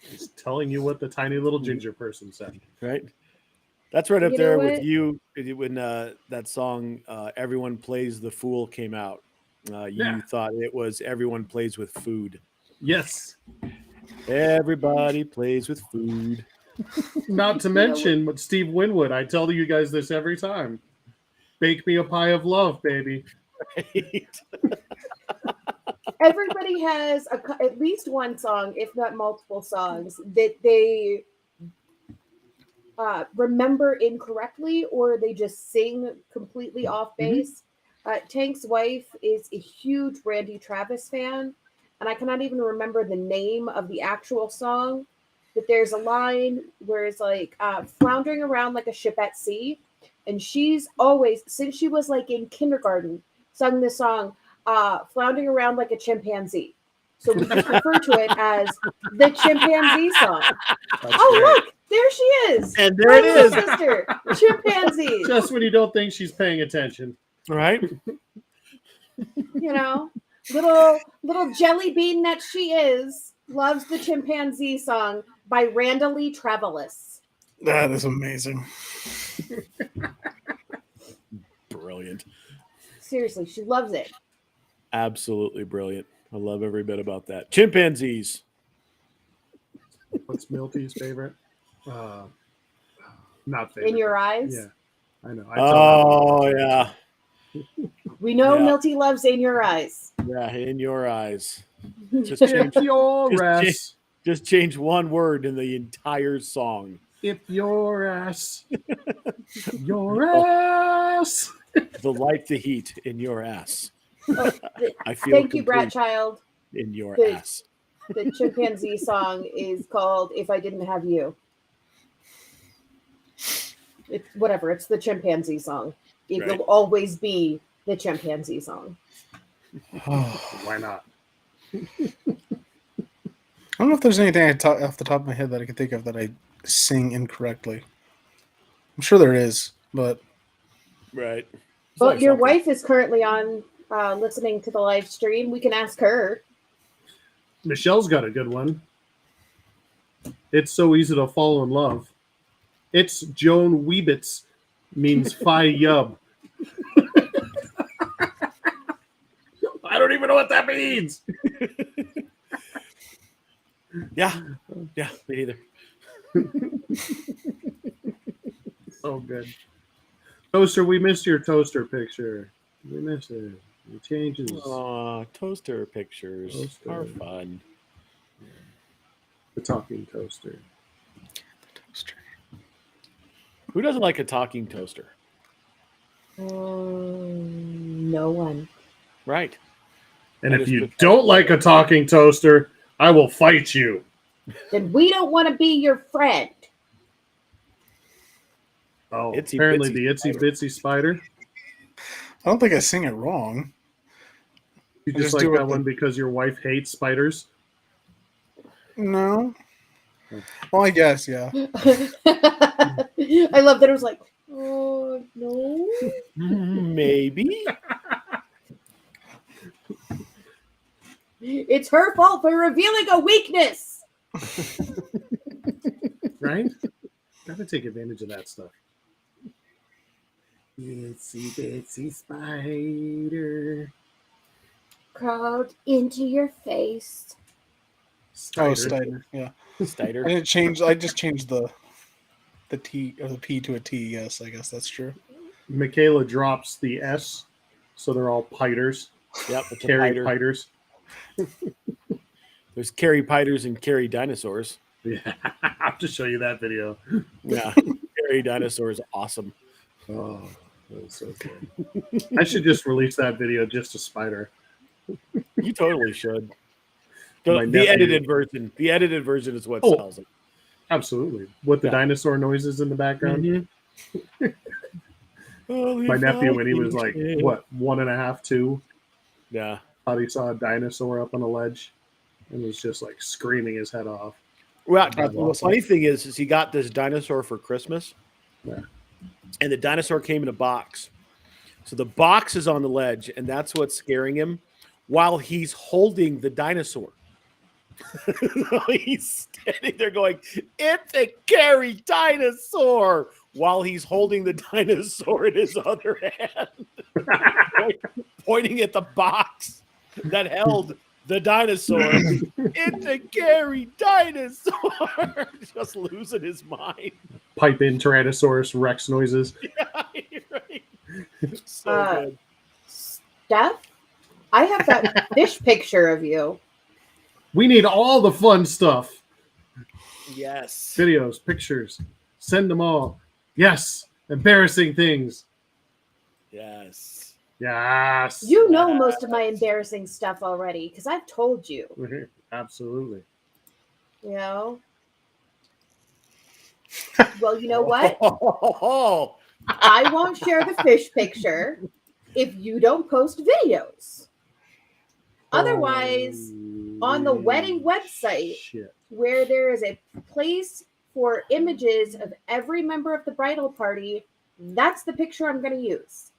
Just telling you what the tiny little ginger person said. Right. That's right up You know there what? with you when that song Everyone Plays the Fool came out. You Yeah. thought it was Everyone Plays with Food. Yes. Everybody plays with food. Not to mention what Steve Winwood. I tell you guys this every time. Bake me a pie of love, baby. Right? Everybody has at least one song, if not multiple songs, that they remember incorrectly or they just sing completely off base. Tank's wife is a huge Randy Travis fan, and I cannot even remember the name of the actual song. But there's a line where it's like floundering around like a ship at sea. And she's always, since she was like in kindergarten, sung this song, floundering around like a chimpanzee. So we just refer to it as the chimpanzee song. That's Oh, great. look, there she is. And there it My little is. sister, chimpanzee. Just when you don't think she's paying attention. Right? You know, little jelly bean that she is, loves the chimpanzee song by Randalee Travelis. That is amazing. Brilliant. Seriously, she loves it. Absolutely brilliant. I love every bit about that. Chimpanzees. What's Milty's favorite? Not favorite. In your eyes. Yeah, I know. Oh, yeah. We know Yeah. Milty loves In Your Eyes. Yeah, in your eyes. Just If change, your Just ass, just change one word in the entire song. if your ass, your ass. The light, the heat in your ass. Oh, I feel thank you, Brat complete Child. in your The- ass. The chimpanzee song is called If I Didn't Have You. It's whatever, it's the chimpanzee song. It Right. will always be the chimpanzee song. Why not? I don't know if there's anything off the top of my head that I can think of that I sing incorrectly. I'm sure there is, but Right. Well, your wife is currently on listening to the live stream. We can ask her. Michelle's got a good one. It's so easy to fall in love. It's Joan Weebitz, means Phi Yub. I don't even know what that means. Yeah, me neither. So good. Toaster, we missed your toaster picture. We missed it. It changes. Aw, toaster pictures are fun. The talking toaster. Who doesn't like a talking toaster? No one. Right. And if you don't like a talking toaster, I will fight you. Then we don't want to be your friend. Oh, Itsy apparently Bitsy the Itsy Bitsy Spider. I don't think I sing it wrong. You I just just like do that it one because your wife hates spiders? No. Well, I guess, yeah. I love that it was like, oh, no. Maybe. It's her fault for revealing a weakness. Right? Gotta take advantage of that stuff. Itsy Bitsy Spider. Crawled into your face. Oh, Steiner. Yeah. Steiner. I didn't change. I just changed the T or the P to a T. Yes, I guess that's true. Michaela drops the S, so they're all piters. Yep. Carrie piters. There's Carrie Piters and Carrie Dinosaurs. Yeah, I have to show you that video. Yeah. Carrie Dinosaur is awesome. Oh, that was so good. I should just release that video just a spider. You totally should. My The nephew- edited version. The edited version is what sells it. Absolutely. With the dinosaur noises in the background. My nephew, when he was like, what, 1.5, 2? Yeah. Thought he saw a dinosaur up on a ledge and was just like screaming his head off. Well, That's the awesome. funny thing is he got this dinosaur for Christmas. Yeah. And the dinosaur came in a box. So the box is on the ledge, and that's what's scaring him while he's holding the dinosaur. He's standing there going, "It's a Gary dinosaur," while he's holding the dinosaur in his other hand, pointing at the box that held the dinosaur. It's a Gary dinosaur. Just losing his mind. Pipe in Tyrannosaurus Rex noises. Yeah, right. So good. Steph, I have that fish picture of you. We need all the fun stuff. Yes. Videos, pictures. Send them all. Yes. Embarrassing things. Yes. Yes. You know most of my embarrassing stuff already because I've told you. Absolutely. You know? Well, you know what? Oh, I won't share the fish picture if you don't post videos. Otherwise, on the wedding website, where there is a place for images of every member of the bridal party, that's the picture I'm going to use.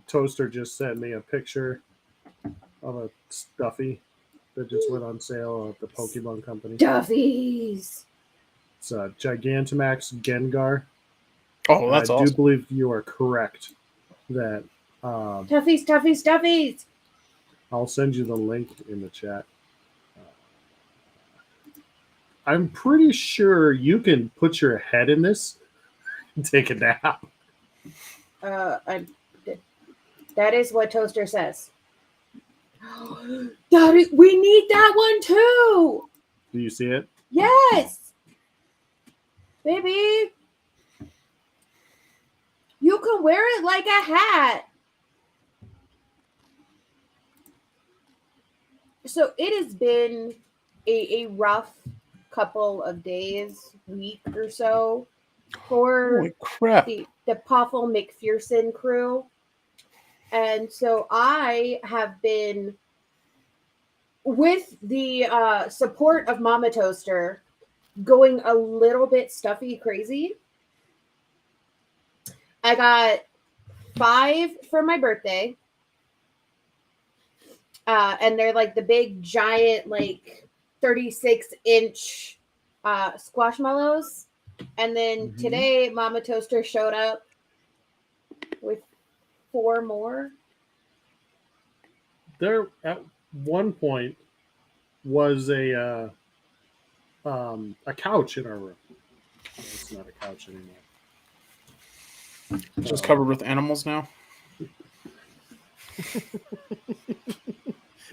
Toaster just sent me a picture of a Stuffy that just went on sale at the Pokemon Company. Stuffies! It's a Gigantamax Gengar. Oh, that's awesome. I do believe you are correct that Stuffies, stuffies, stuffies! I'll send you the link in the chat. I'm pretty sure you can put your head in this and take a nap. That is what Toaster says. We need that one too! Do you see it? Yes! Baby! You can wear it like a hat. So it has been a rough couple of days, week or so for Holy crap. the Poffle McPherson crew. And so I have been, with the support of Mama Toaster, going a little bit stuffy crazy. I got 5 for my birthday. And they're like the big giant, like 36-inch squashmallows. And then today, Mama Toaster showed up with 4 more. There at one point was a couch in our room. No, it's not a couch anymore. Just covered with animals now.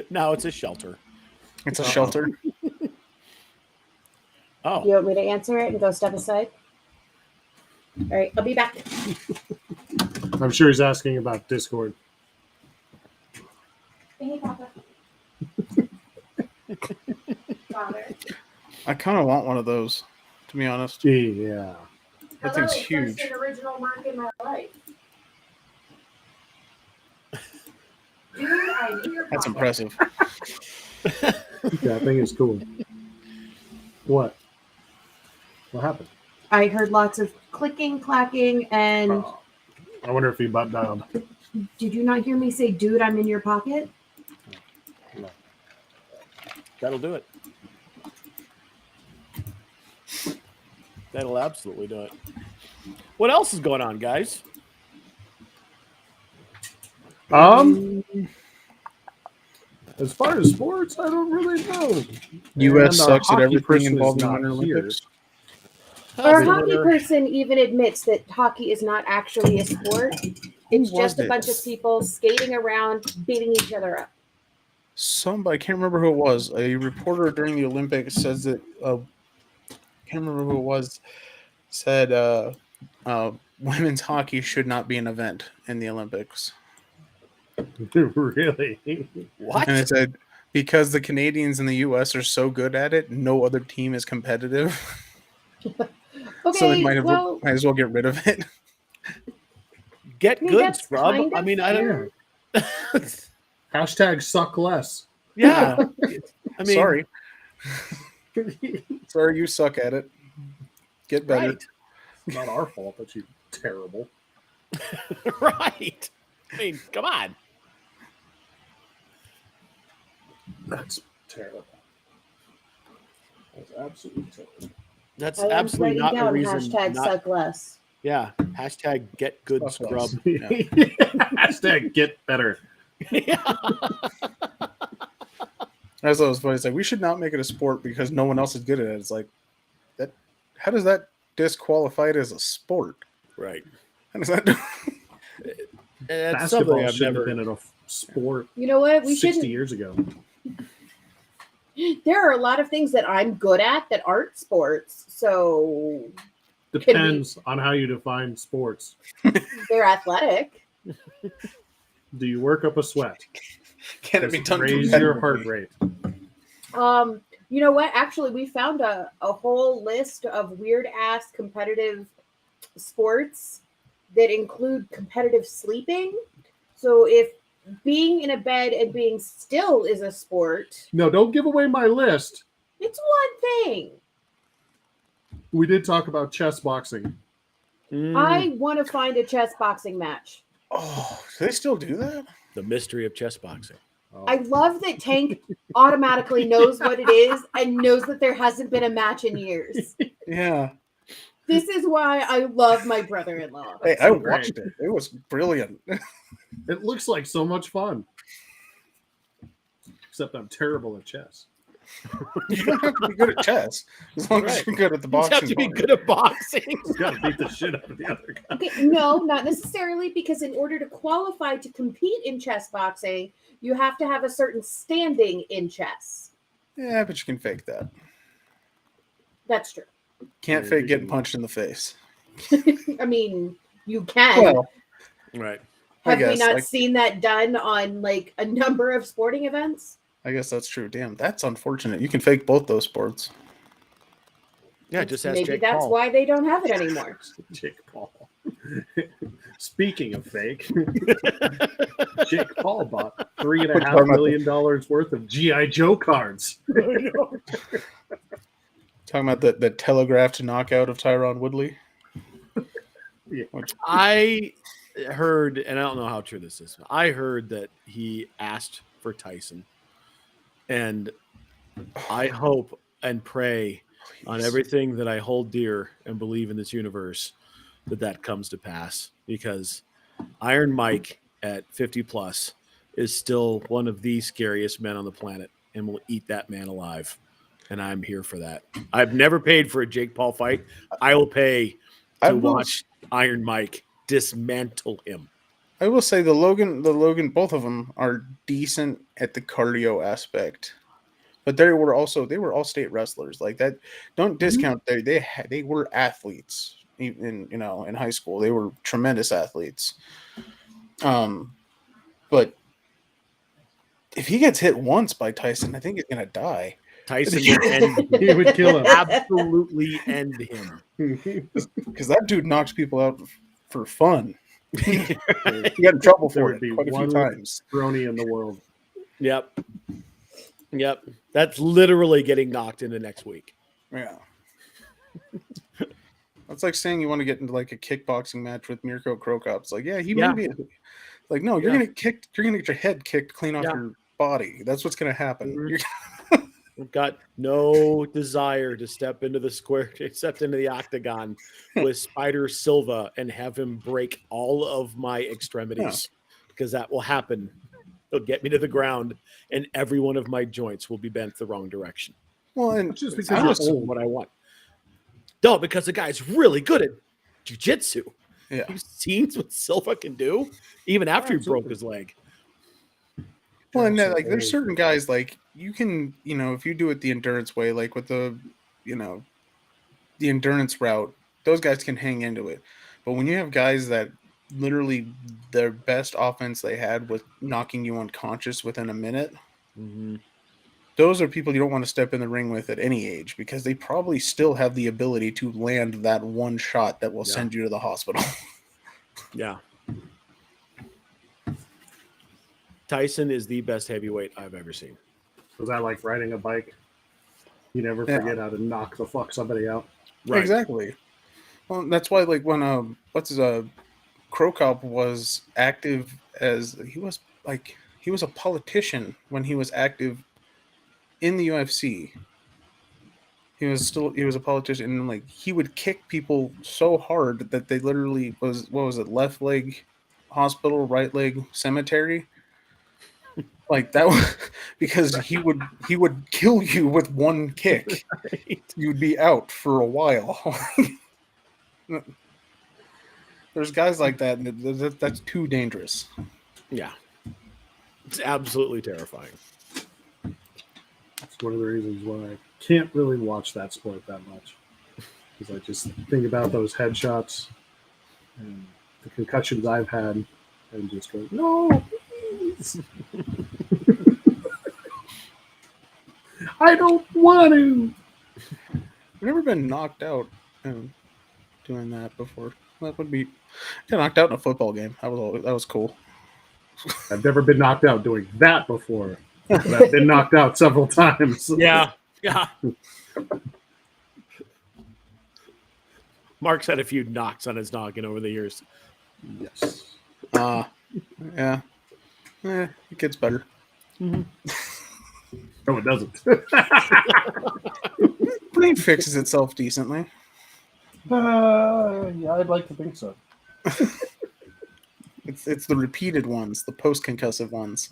Now it's a shelter. It's a shelter. Oh, You want me to answer it and go step aside? All right, I'll be back. I'm sure he's asking about Discord. Hey, Papa. Father. I kind of want one of those, to be honest. Yeah. That thing's huge. First and original mark in my life. Dude, I knew your That's papa. impressive. That thing is cool. What? What happened? I heard lots of clicking, clacking, and Oh, I wonder if he butt dialed. did you not hear me say, dude, I'm in your pocket? No. that'll do it. That'll absolutely do it. What else is going on, guys? As far as sports, I don't really know. U.S. And our sucks at hockey everything person is involving the not Winter here. Olympics. Our How's hockey the- person even admits that hockey is not actually a sport. It's Who was just a bunch it? of people skating around, beating each other up. Somebody, I can't remember who it was. A reporter during the Olympics says that, can't remember who it was, said women's hockey should not be an event in the Olympics. Really? What? And it said, because the Canadians and the U.S. are so good at it, no other team is competitive. Okay, So they might well, as well get rid of it. Get I mean, good, that's scrub. kind I of mean, I don't. Hashtag suck less. Yeah. I mean, Sorry. Sorry, you suck at it. Get better. Right. It's not our fault that you're terrible. Right. I mean, come on. That's terrible. That's absolutely terrible. That's I am absolutely writing not a down reason. hashtag Not, suck less. yeah. Hashtag get good, Suck scrub. less. Hashtag get better. Yeah. That's what was funny. It's like, we should not make it a sport because no one else is good at it. It's like, that. How does that disqualify it as a sport? Right. How does that? That's something Basketball I've shouldn't never. have been a sport You know what? We 60 shouldn't. years ago. There are a lot of things that I'm good at that aren't sports, so Depends on how you define sports. they're athletic. Do you work up a sweat? Can it be done? Raise your heart rate. You know what? Actually, we found a whole list of weird ass competitive sports that include competitive sleeping. So if being in a bed and being still is a sport, No, don't give away my list. it's one thing. We did talk about chess boxing. I want to find a chess boxing match. Oh, do they still do that? The mystery of chess boxing. Oh, I love that Tank automatically knows what it is and knows that there hasn't been a match in years. Yeah. This is why I love my brother-in-law. Hey, I so watched great. it. It was brilliant. It looks like so much fun. Except I'm terrible at chess. You don't have to be good at chess as long as Right. you're good at the You boxing. have to be part. good at boxing. You gotta beat the shit out of the other guy. Okay, no, not necessarily, because in order to qualify to compete in chess boxing, you have to have a certain standing in chess. Yeah, but you can fake that. That's true. Can't Yeah, fake you getting can- punched in the face. I mean, you can. Well, Right. Have we guess, not like- seen that done on like a number of sporting events? I guess that's true. Damn, that's unfortunate. You can fake both those sports. Yeah, just ask Maybe Jake that's Paul. why they don't have it anymore. Jake Paul. Speaking of fake, Jake Paul bought $3.5 million worth of GI Joe cards. Talking about the telegraphed knockout of Tyron Woodley. Yeah. I heard, and I don't know how true this is. I heard that he asked for Tyson, and I hope and pray on everything that I hold dear and believe in this universe that comes to pass, because Iron Mike at 50 plus is still one of the scariest men on the planet and will eat that man alive. And I'm here for that. I've never paid for a Jake Paul fight. I will pay to watch Iron Mike dismantle him. I will say the Logan, both of them are decent at the cardio aspect, but they were all state wrestlers. Like that, don't discount they were athletes. Even in high school, they were tremendous athletes. But if he gets hit once by Tyson, I think he's gonna die. Tyson would end him. He would kill him. Absolutely end him. Because that dude knocks people out for fun. He got in trouble There for would it be quite a few one times. brony in the world. Yep. That's literally getting knocked into next week. Yeah. That's like saying you want to get into like a kickboxing match with Mirko Krokop. It's like, yeah, he may be like, no, you're gonna get your head kicked clean off your body. That's what's gonna happen. Mm-hmm. I've got no desire to step into the octagon with Spider Silva and have him break all of my extremities, because that will happen. He'll get me to the ground, and every one of my joints will be bent the wrong direction. Well, and Just because That's what I want. No, because the guy's really good at jiu-jitsu. Yeah. You've seen what Silva can do, even after he broke his leg. Well, and like there's certain guys like you can, if you do it the endurance way, like with the endurance route, those guys can hang into it. But when you have guys that literally their best offense they had was knocking you unconscious within a minute, those are people you don't want to step in the ring with at any age, because they probably still have the ability to land that one shot that will send you to the hospital. Yeah. Tyson is the best heavyweight I've ever seen. Was that like riding a bike? You never forget how to knock the fuck somebody out. Right. Exactly. Well, that's why, like, when Krokop was active as he was a politician when he was active in the UFC. He was a politician, and like he would kick people so hard that they literally left leg hospital, right leg cemetery. Like that was because he would kill you with one kick. Right. You'd be out for a while. There's guys like that. That's too dangerous. Yeah. It's absolutely terrifying. That's one of the reasons why I can't really watch that sport that much. Because I just think about those headshots and the concussions I've had and just go, no, please. I don't want to. I've never been knocked out doing that before. That would be knocked out in a football game. That was cool. I've never been knocked out doing that before, but I've been knocked out several times. Yeah. Mark's had a few knocks on his noggin over the years. Yes. Yeah. It gets better. Mm-hmm. No, it doesn't. Brain fixes itself decently. Yeah, I'd like to think so. It's the repeated ones, the post-concussive ones.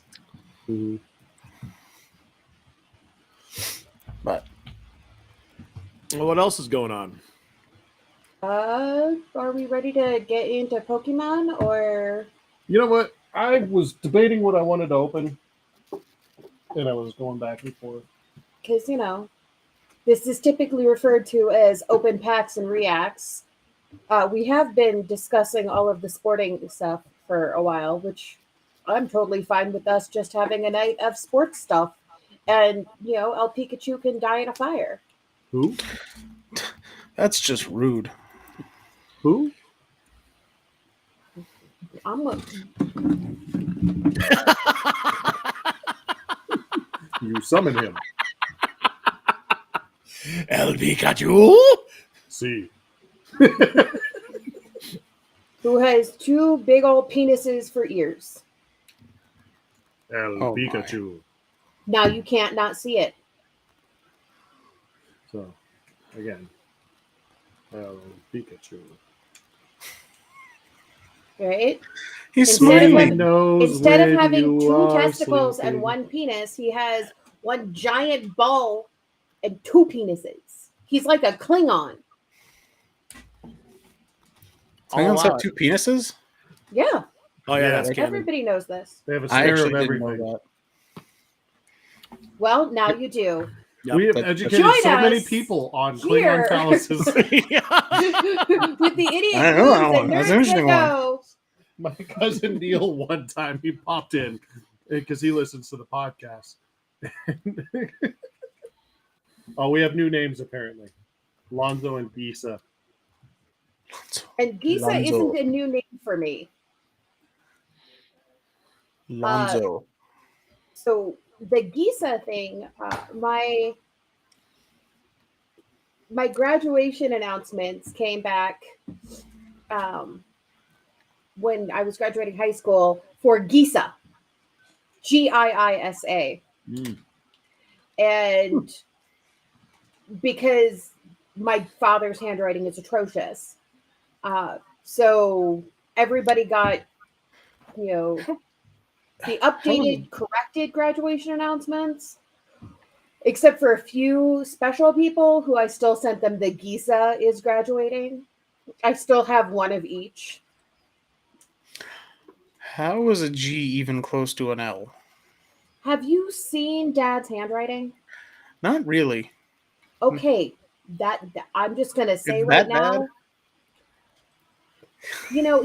Mm-hmm. But well, what else is going on? Are we ready to get into Pokemon, or? You know what? I was debating what I wanted to open, and I was going back and forth. Because, this is typically referred to as open packs and reacts. We have been discussing all of the sporting stuff for a while, which I'm totally fine with us just having a night of sports stuff. And, El Pikachu can die in a fire. Who? That's just rude. Who? You summon him. El Pikachu? See. who has two big old penises for ears. El Oh, my. Pikachu. Now you can't not see it. So, again, El Pikachu. Right? He's Instead of smiling. having- knows Instead of when having you two are testicles and sleeping. one penis, he has one giant ball and two penises. He's like a Klingon. Klingons allow have two penises? Yeah, Oh yeah, Yeah. that's canon. everybody knows this. They have a I snare of actually didn't everything. know Well, now you do. Yep. We have But- educated Join so many us people on here. Klingon palaces. With the idiot I know that clues one. that That's nerds an interesting should one. know. My cousin Neil, one time, he popped in because he listens to the podcast. Oh, we have new names apparently. Lonzo and Gisa. And Gisa Lonzo. isn't a new name for me. Lonzo. So the Gisa thing, my graduation announcements came back when I was graduating high school for Gisa, Giisa, Mm. and because my father's handwriting is atrocious, so everybody got, the updated, corrected graduation announcements, except for a few special people who I still sent them the Gisa is graduating. I still have one of each. How is a G even close to an L? Have you seen Dad's handwriting? Not really. Okay, that I'm just gonna say Is right that now.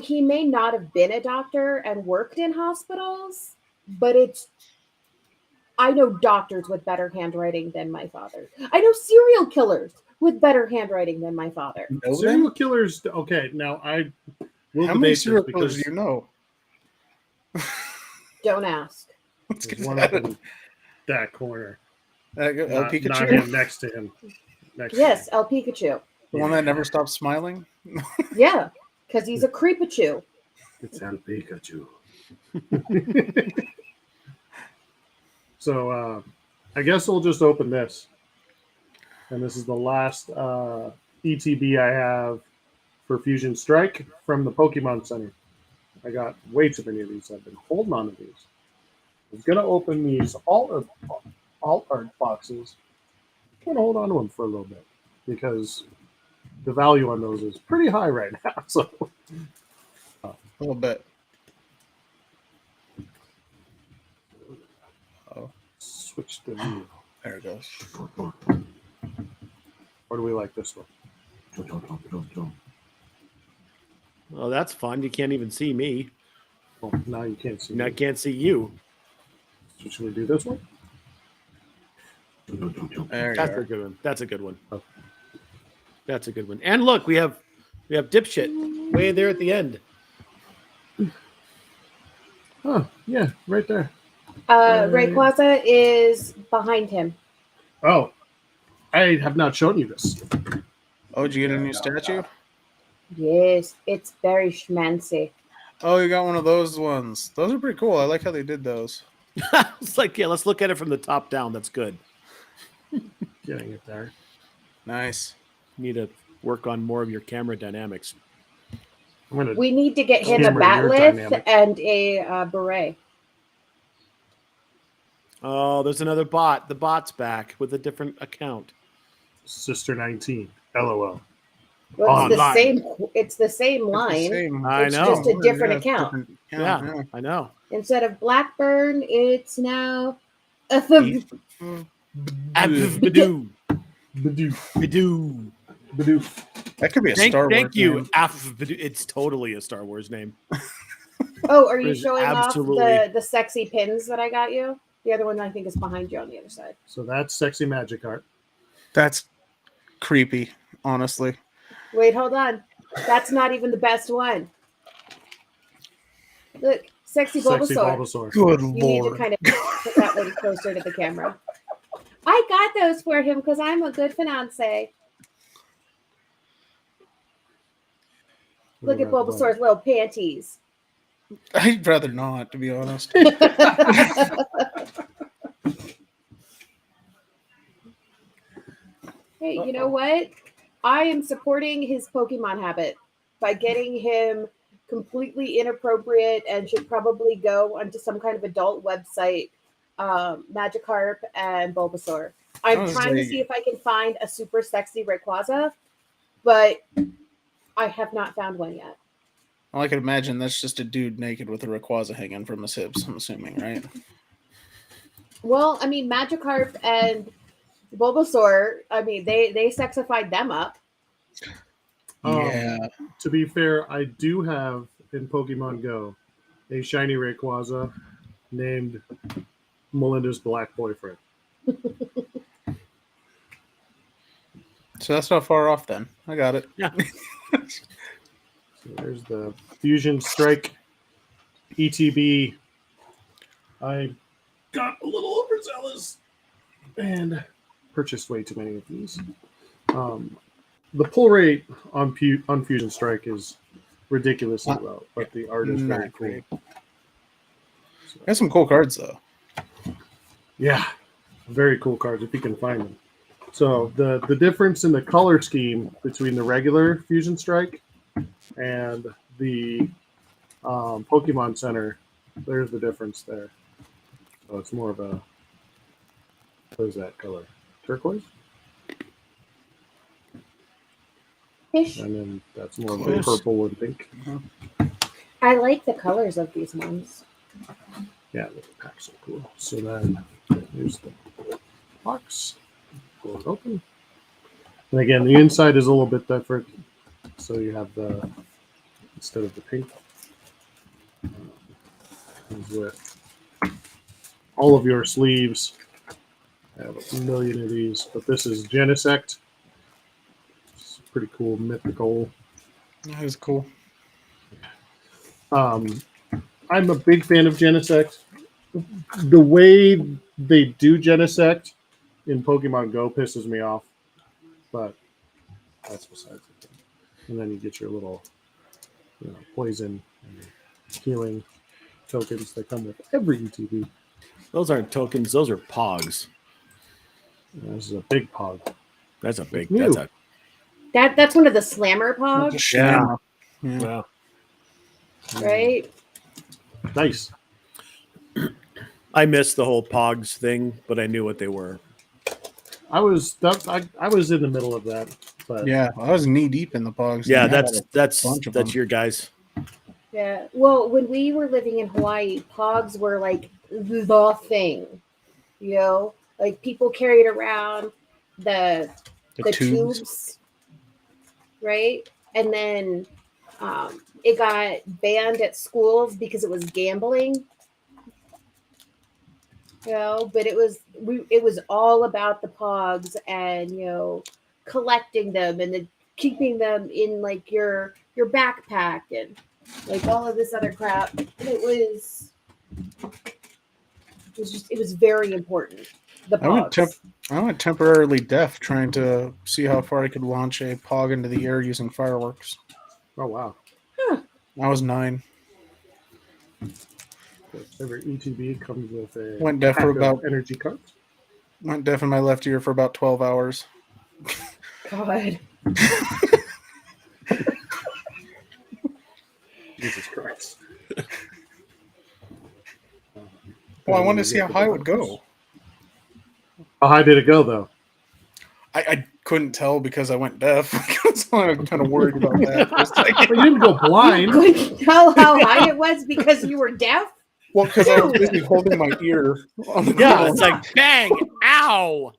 He may not have been a doctor and worked in hospitals, but I know doctors with better handwriting than my father. I know serial killers with better handwriting than my father. Know Serial them? killers. Okay, now I will How debate many this serial killers because do you know? Don't ask. Let's get there's one that. up in that corner. El Not Pikachu? him, next to him. Yes, El Pikachu. The one that never stops smiling? Yeah, because he's a creepachu. It's El Pikachu. So I guess we'll just open this. And this is the last ETB I have for Fusion Strike from the Pokemon Center. I got way too many of these. I've been holding on to these. I was going to open these alt art boxes. I'm going to hold on to them for a little bit because the value on those is pretty high right now. So A little bit. Oh, switch the view. there it goes. Or do we like this one? Oh, that's fun. You can't even see me. Oh, now you can't see And I me. can't see you. So should we do this one? There you That's are. a good one. That's a good one. Okay. That's a good one. And look, we have dipshit way there at the end. Oh, yeah, right there. Rayquaza is behind him. Oh, I have not shown you this. Oh, did you get a new statue? Yes, it's very schmancy. Oh, you got one of those ones. Those are pretty cool. I like how they did those. It's like, yeah, let's look at it from the top down. That's good. Getting it there. Nice. You need to work on more of your camera dynamics. I'm gonna. We need to get him a Camera, you're batleth dynamic. and a beret. Oh, there's another bot. The bot's back with a different account. Sister 19. LOL. Well, it's the Online. same. It's the same line. I It's know. just a different it's account. different Yeah, account, I know. Instead of Blackburn, it's now. Badoo. Badoo. Badoo. Badoo. That could be a Star Wars. Thank you. name. Badoo. It's totally a Star Wars name. Oh, are you It's showing absolutely- off the sexy pins that I got you? The other one I think is behind you on the other side. So that's sexy magic art. That's creepy, honestly. Wait, hold on. That's not even the best one. Look, sexy Sexy Bulbasaur. Bulbasaur. Good You need to lord. kind of put that one closer to the camera. I got those for him because I'm a good fiance. Look at Bulbasaur's little panties. I'd rather not, to be honest. Hey, you know what? I am supporting his Pokemon habit by getting him completely inappropriate and should probably go onto some kind of adult website, Magikarp and Bulbasaur. I'm trying to see if I can find a super sexy Rayquaza, but I have not found one yet. Well, I could imagine that's just a dude naked with a Rayquaza hanging from his hips, I'm assuming, right? Well, I mean, Magikarp and Bulbasaur, I mean, they sexified them up. Yeah. To be fair, I do have in Pokemon Go a shiny Rayquaza named Melinda's black boyfriend. So that's not far off then. I got it. Yeah. So there's the Fusion Strike ETB. I got a little overzealous and purchased way too many of these. The pull rate on Fusion Strike is ridiculously low, but the art is very cool. So, There's some cool cards though. yeah, very cool cards if you can find them. So the difference in the color scheme between the regular Fusion Strike and the Pokemon Center, there's the difference there. So it's more of a, what is that color? Turquoise? Ish. And then that's more of a purple and pink. I like the colors of these ones. Yeah, the packs are cool. So then here's the box. Pull it open. And again, the inside is a little bit different. So you have the, instead of the pink, comes with all of your sleeves. I have a million of these, but this is Genesect. It's pretty cool, mythical. That was cool. I'm a big fan of Genesect. The way they do Genesect in Pokemon Go pisses me off, but that's besides the thing. And then you get your little, poison and healing tokens that come with every ETB. Those aren't tokens; those are Pogs. This is a big Pog. That's a big. New. That's one of the Slammer Pogs, Yeah. Yeah. Wow. right? Nice. I missed the whole Pogs thing, but I knew what they were. I was in the middle of that, but Yeah, I was knee deep in the Pogs. Yeah, and I had that's bunch of them. your guys. Yeah. Well, when we were living in Hawaii, Pogs were like the thing. You know, like people carried around the tubes, right? And then it got banned at schools because it was gambling. You know, but it was all about the Pogs and collecting them and then keeping them in like your backpack and like all of this other crap. And it was very important. The Pogs. I went temporarily deaf trying to see how far I could launch a Pog into the air using fireworks. oh wow. I was 9. Every ETB comes with a Went deaf for pack of about energy cards. Went deaf in my left ear for about 12 hours. God. Jesus Christ. Well, I wanted to see how high it would go. How high did it go, though? I couldn't tell because I went deaf. So I'm kind of worried about that for a second. But you didn't go blind. You couldn't tell how high it was because you were deaf? Well, because I was busy holding my ear on the Yeah, ground. it's like bang, ow.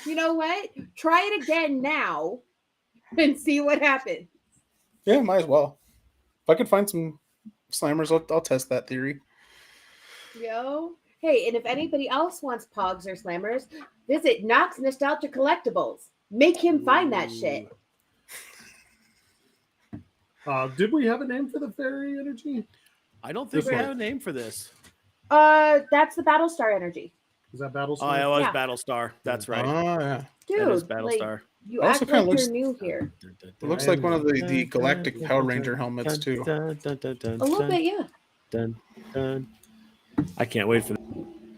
You know what? Try it again now and see what happens. Yeah, might as well. If I could find some slammers, I'll test that theory. Hey, and if anybody else wants Pogs or Slammers, visit Knox Nostalgia Collectibles. Make him find that shit. Did we have a name for the fairy energy? I don't think This we one. have a name for this. That's the Battlestar energy. Is that Battlestar? Oh, it was Yeah. Battlestar. That's right. Oh, yeah. That is Dude, Battlestar. You Also act kinda like looks- you're new here. It looks like one of the Galactic Power Ranger helmets too. A little bit, yeah. Dun, dun. I can't wait for that.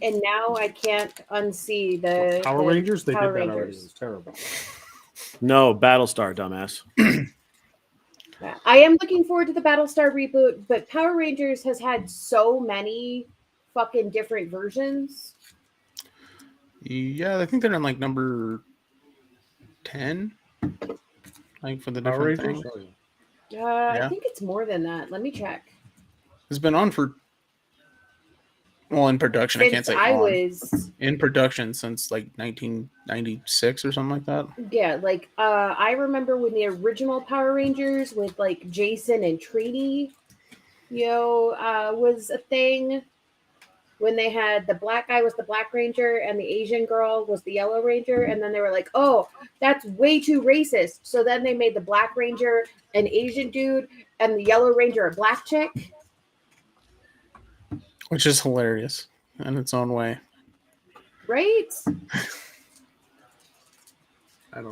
And now I can't unsee the Power the Rangers? They Power did that already. It Rangers. was terrible. No, Battlestar, dumbass. Yeah. I am looking forward to the Battlestar reboot, but Power Rangers has had so many fucking different versions. Yeah, I think they're in like number 10. Like for the Power different Rangers? things. Oh, yeah. I Yeah. think it's more than that. Let me check. It's been on for in production. I can't Since say I on. was In production since like 1996 or something like that. yeah, like I remember when the original Power Rangers with like Jason and Trini, was a thing. When they had the black guy was the Black Ranger and the Asian girl was the Yellow Ranger, and then they were like, "Oh, that's way too racist." So then they made the Black Ranger an Asian dude and the Yellow Ranger a black chick. Which is hilarious in its own way. Right? I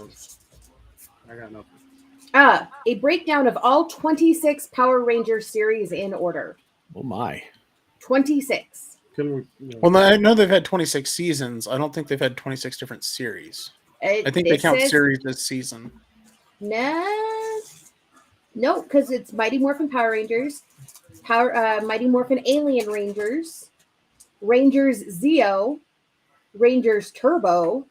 got nothing. A breakdown of all 26 Power Ranger series in order. Oh my. 26. Can we? Well, I know they've had 26 seasons. I don't think they've had 26 different series. I think they count series as season. No, because it's Mighty Morphin Power Rangers, Mighty Morphin Alien Rangers, Rangers Zeo, Rangers Turbo,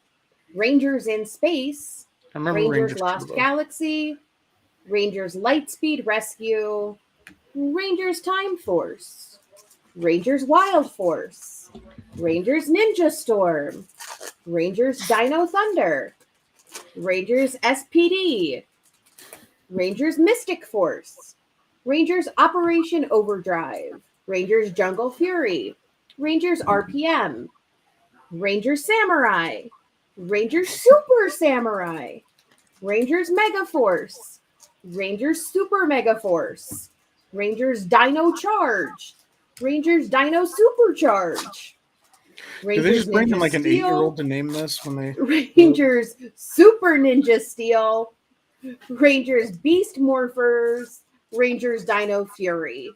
Rangers in Space, I remember Rangers Lost Turbo. Galaxy, Rangers Lightspeed Rescue, Rangers Time Force, Rangers Wild Force, Rangers Ninja Storm, Rangers Dino Thunder, Rangers SPD, Rangers Mystic Force, Rangers Operation Overdrive, Rangers Jungle Fury, Rangers RPM, Rangers Samurai, Rangers Super Samurai, Rangers Mega Force, Rangers Super Mega Force, Rangers Dino Charge, Rangers Dino Supercharge, Do they just bring in Ninja like an Steel, 8-year-old to name this when they? Rangers Super Ninja Steel, Rangers Beast Morphers, Rangers Dino Fury.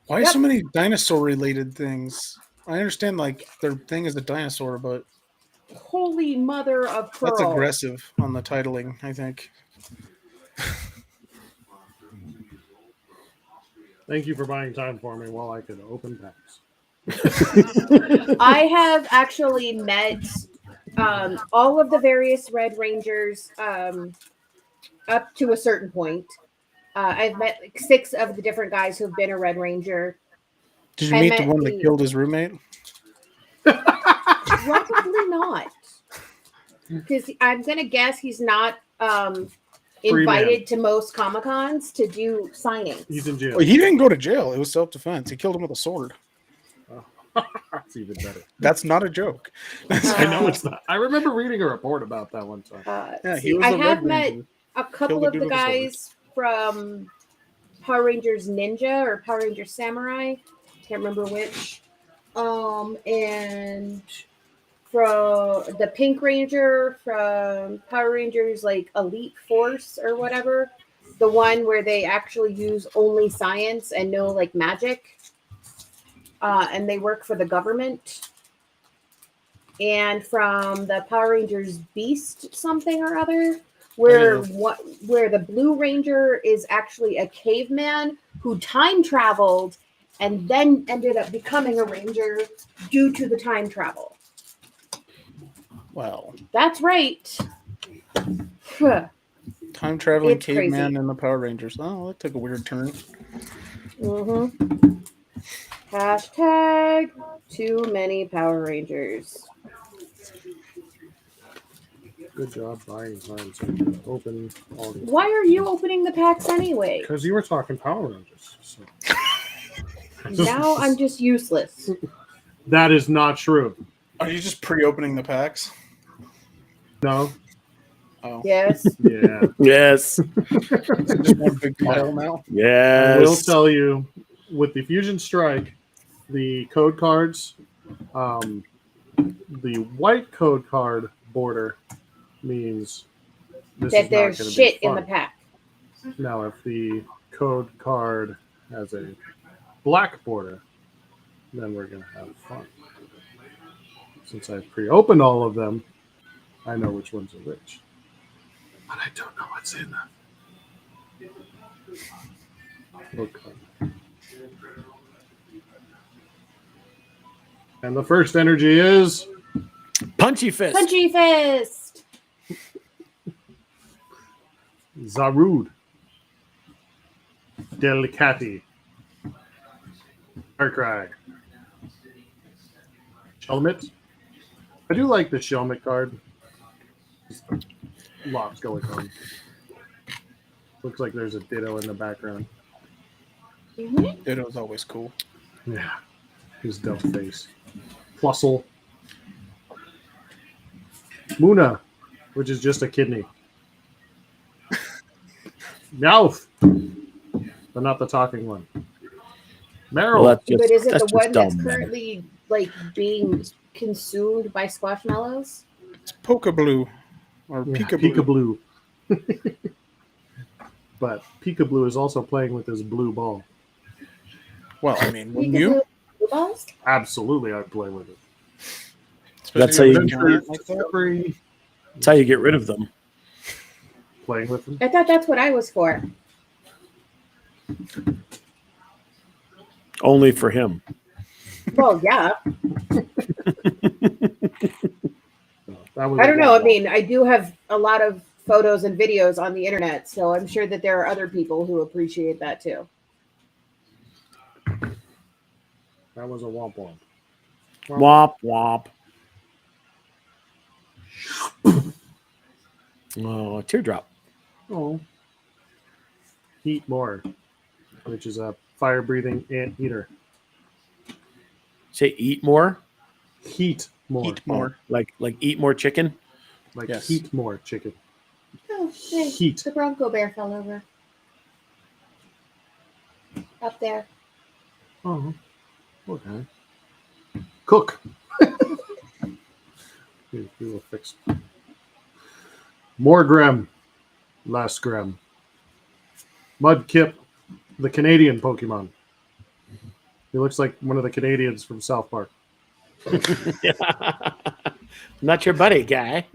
Why Yep. so many dinosaur-related things? I understand like their thing is a dinosaur, but Holy mother of pearl. that's aggressive on the titling, I think. Thank you for buying time for me while I could open packs. I have actually met all of the various Red Rangers up to a certain point. I've met like 6 of the different guys who've been a Red Ranger. Did you I meet the met one that killed his roommate? Probably not. Because I'm going to guess he's not invited to most Comic-Cons to do signings. He's in jail. Well, he didn't go to jail. It was self-defense. He killed him with a sword. That's even better. That's not a joke. I know it's not. I remember reading a report about that one time. Yeah, he see, was I a have Red met Ranger. a couple Killed a of dude the with a sword. guys from Power Rangers Ninja or Power Rangers Samurai. Can't remember which. And from the Pink Ranger from Power Rangers like Elite Force or whatever. The one where they actually use only science and no like magic. And they work for the government. And from the Power Rangers Beast something or other, where the Blue Ranger is actually a caveman who time traveled and then ended up becoming a ranger due to the time travel. Wow. That's right. Time traveling It's caveman crazy. and the Power Rangers. Oh, that took a weird turn. Mm-hmm. Hashtag too many Power Rangers. Good job buying time so you can open all these. Why are you opening the packs anyway? Because you were talking Power Rangers. So. Now I'm just useless. That is not true. Are you just pre-opening the packs? No. Oh. Yes. Yeah. Yes. Is it just one big pile now? Yes. I will tell you, with the Fusion Strike, the code cards, the white code card border means this that is not there's going to shit be in fun. the pack. Now, if the code card has a black border, then we're going to have fun. Since I've pre-opened all of them, I know which ones are which. But I don't know what's in them. Okay. And the first energy is Punchy fist. Punchy fist. Zarud. Delicati. Darkrai. Shelmet. I do like the Shelmet card. Lots going on. Looks like there's a Ditto in the background. Ditto's always cool. Yeah. His dumb face. Plusle. Muna, which is just a kidney. Meowth, but not the talking one. Meryl. Well, that's just, But is it that's the just one that's dumb, man. currently like being consumed by squashmallows? It's Pokeblue or Yeah, Peekaboo. Peekaboo. But Peekaboo is also playing with his blue ball. Well, I mean, wouldn't you? Blue balls? Absolutely, I'd play with it. That's Especially how with you- a giant like that. Discovery, That's how you get rid of them. playing with them. I thought that's what I was for. Only for him. Well, yeah. That was I don't know. I a- mean, I do have a lot of photos and videos on the internet, so I'm sure that there are other people who appreciate that too. That was a womp womp. Womp womp. Oh, a teardrop. Oh. Heat more, which is a fire breathing ant eater. Say eat more. Heat more. Eat more. Like eat more chicken. Like Yes. heat more chicken. Oh, hey, Heat. the Bronco Bear fell over. Up there. Oh. Okay. Cook. We will fix. More Grem. Less Grem. Mudkip, the Canadian Pokemon. He looks like one of the Canadians from South Park. Not your buddy, guy.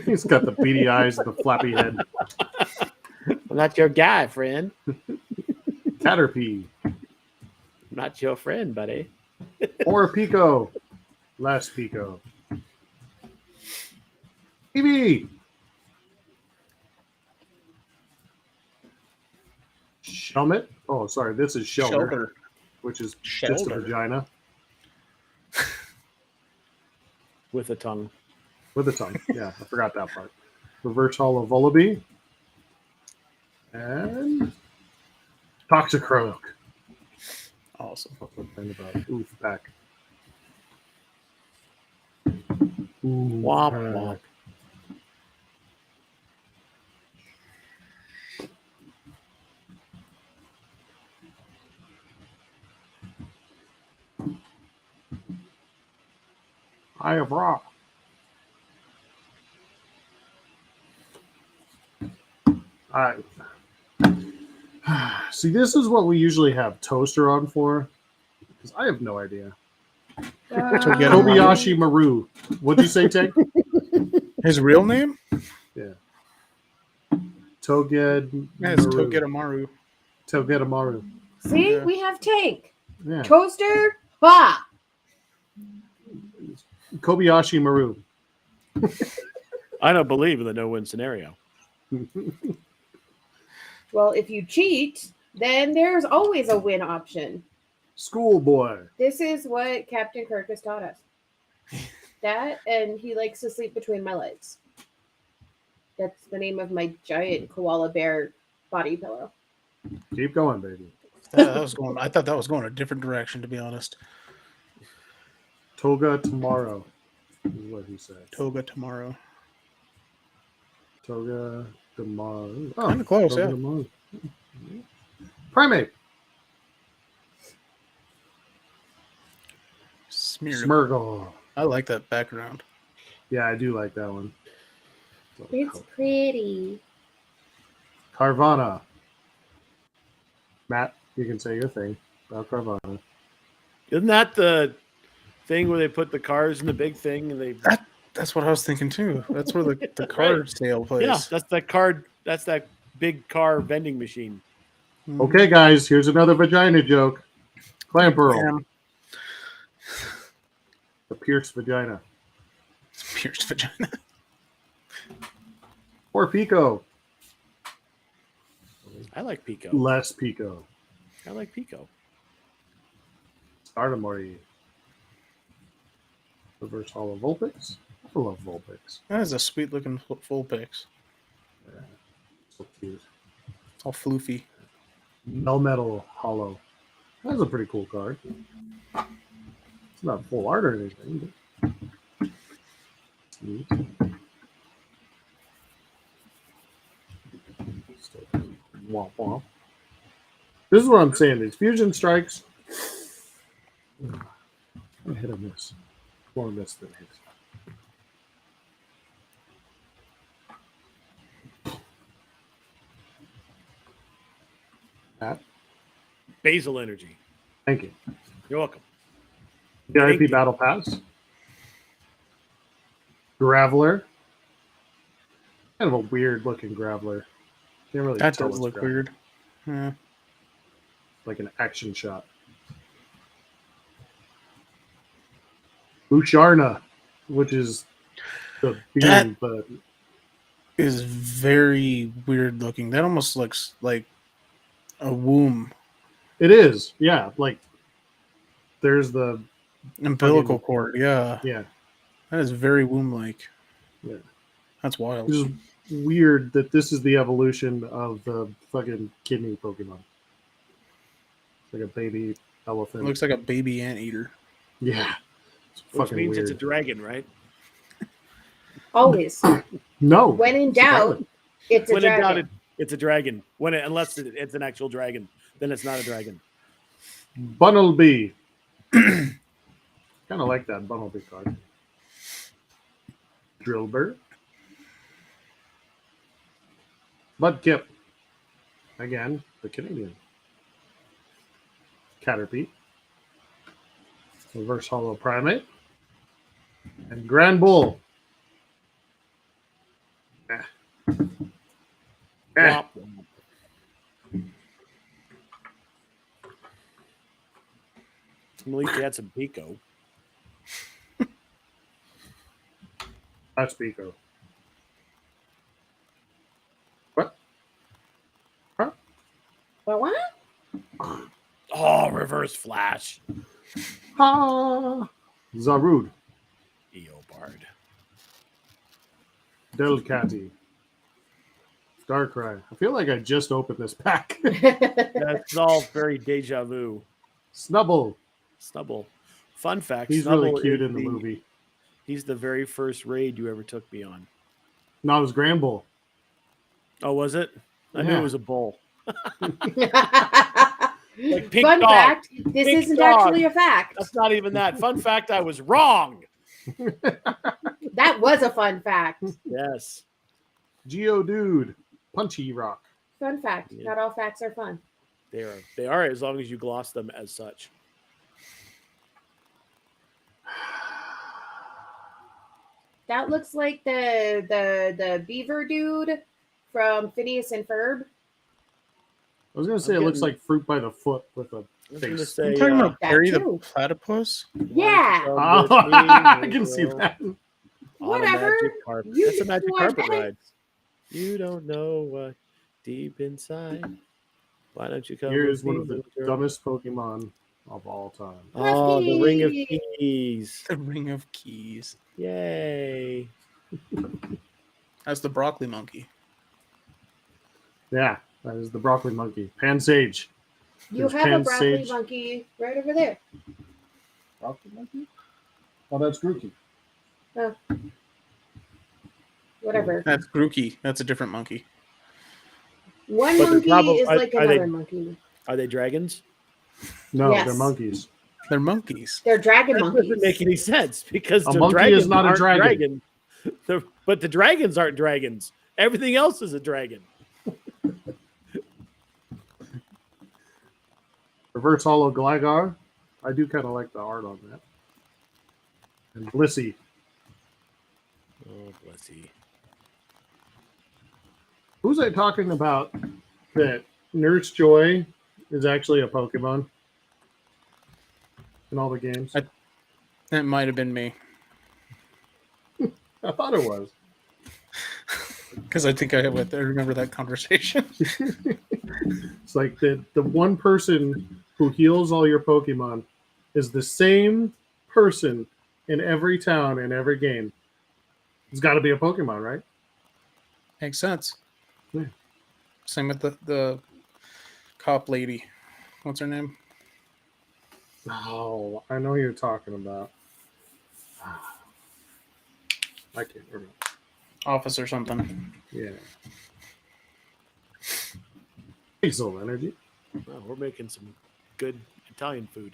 He's got the beady eyes and the flappy head. I'm not your guy, friend. Caterpie. I'm not your friend, buddy. More Pico. Less Pico. Eevee. Shelmet. Oh, sorry. This is Shelter, which is just a Shelter. vagina With a tongue. with a tongue. Yeah, I forgot that part. Reverse Hollow Vullaby. And Toxicroak. Awesome. What's the thing about Oof Pack? Ooh, Womp pack. womp. Eye of Ra. See, this is what we usually have Toaster on for, because I have no idea. Togetic. Kobayashi Maru. What'd you say, Ted? His real name? Toged. Yeah, it's Togedemaru. Togedemaru. See, Yeah. we have Tank. Yeah. Toaster. Ha! Kobayashi Maru. I don't believe in the no-win scenario. Well, if you cheat, then there's always a win option. Schoolboy. This is what Captain Kirk has taught us. That, and he likes to sleep between my legs. That's the name of my giant koala bear body pillow. Keep going, baby. I thought that was going a different direction, to be honest. Toga tomorrow is what he said. Toga tomorrow. Toga tomorrow. Kind of close, Toga yeah. tomorrow. Primate. Smear. Smirgle. I like that background. Yeah, I do like that one. It's pretty. Carvana. Matt, you can say your thing about Carvana. Isn't that the thing where they put the cars in the big thing and they? That's what I was thinking too. That's where the car Right. sale place. Yeah, that's that card. That's that big car vending machine. Okay, guys, here's another vagina joke. Clam pearl. Damn. The pierced vagina. Pierced vagina. Or Pico. I like Pico. Less Pico. I like Pico. Artemori. Reverse hollow Vulpix. I love Vulpix. That is a sweet looking full pix. Yeah, so cute. All floofy. Melmetal hollow. That's a pretty cool card. It's not full art or anything. But neat. Womp womp. This is what I'm saying. These fusion strikes. I hit a miss. More miss than hit. Pat, Basil energy. thank you. You're welcome. VIP you. Battle Pass. Graveler. Kind of a weird looking Graveler. Can't really That tell does it's look Graveler. weird. Yeah. Like an action shot. Lucharna, which is the being, but Is very weird looking. That almost looks like a womb. it is. Yeah, like there's the Umbilical cord. Yeah. yeah. That is very womb like. Yeah. That's wild. It's weird that this is the evolution of the fucking kidney Pokemon. It's like a baby elephant. It looks like a baby anteater. Yeah. It's Which fucking means weird. it's a dragon, right? Always. No. When in doubt, it's a When in doubt, dragon. it's a dragon. Unless it's an actual dragon, then it's not a dragon. Bunnelby. Kind of like that Bunnelby card. Drillbur. Mudkip. Again, the Canadian. Caterpie. Reverse Hollow Primate. And Grand Bull. Eh. Womp, womp. At least he had some Pico. That's Pico. What? Huh? Well, what? Oh, reverse flash. Ha! Zarude. Eobard. Delcatty. Darkrai. I feel like I just opened this pack. That's all very deja vu. Snubble. Snubble. Fun fact. He's Snubble really cute is in the movie. He's the very first raid you ever took me on. No, it was Grand Bull. Oh, was it? I knew Yeah. it was a bull. Like pink Fun dog. fact, this Pink isn't dog. actually a fact. That's not even that. Fun fact, I was wrong. That was a fun fact. Yes. Geodude. Punchy Rock. Fun fact. Yeah. Not all facts are fun. They are as long as you gloss them as such. That looks like the beaver dude from Phineas and Ferb. I was going to say I'm it looks getting- like fruit by the foot with a I was going to face. say, You talking about that Perry the too. platypus? Yeah. Oh, I can see that. Whatever. You That's a magic want carpet that? ride. You don't know what deep inside. Why don't you come? Here's with one me, of the little girl? dumbest Pokemon of all time. Oh, the ring of Muskie. keys! The Ring of Keys. Yay! That's the broccoli monkey. Yeah, that is the broccoli monkey. Pansage. You There's have a broccoli Pansage. monkey right over there. Broccoli monkey? Oh, that's Grookey. Whatever. That's Grookey. That's a different monkey. One But they're monkey probably- is like are they- another monkey. Are they dragons? No, Yes. they're monkeys. They're monkeys. They're dragon That monkeys. doesn't make any sense because A the monkey dragons is not a aren't dragon. But the dragons aren't dragons. Everything else is a dragon. Reverse Hollow Gligar. I do kind of like the art on that. And Blissey. Oh, bless you. Who's I talking about that Nurse Joy is actually a Pokemon in all the games? That might have been me. I thought it was. Because I think I remember that conversation. It's like the one person who heals all your Pokemon is the same person in every town in every game. It's got to be a Pokemon, right? Makes sense. Yeah. Same with the cop lady. What's her name? Oh, I know who you're talking about. I can't remember. Officer something. Yeah. Diesel energy. Well, we're making some good Italian food.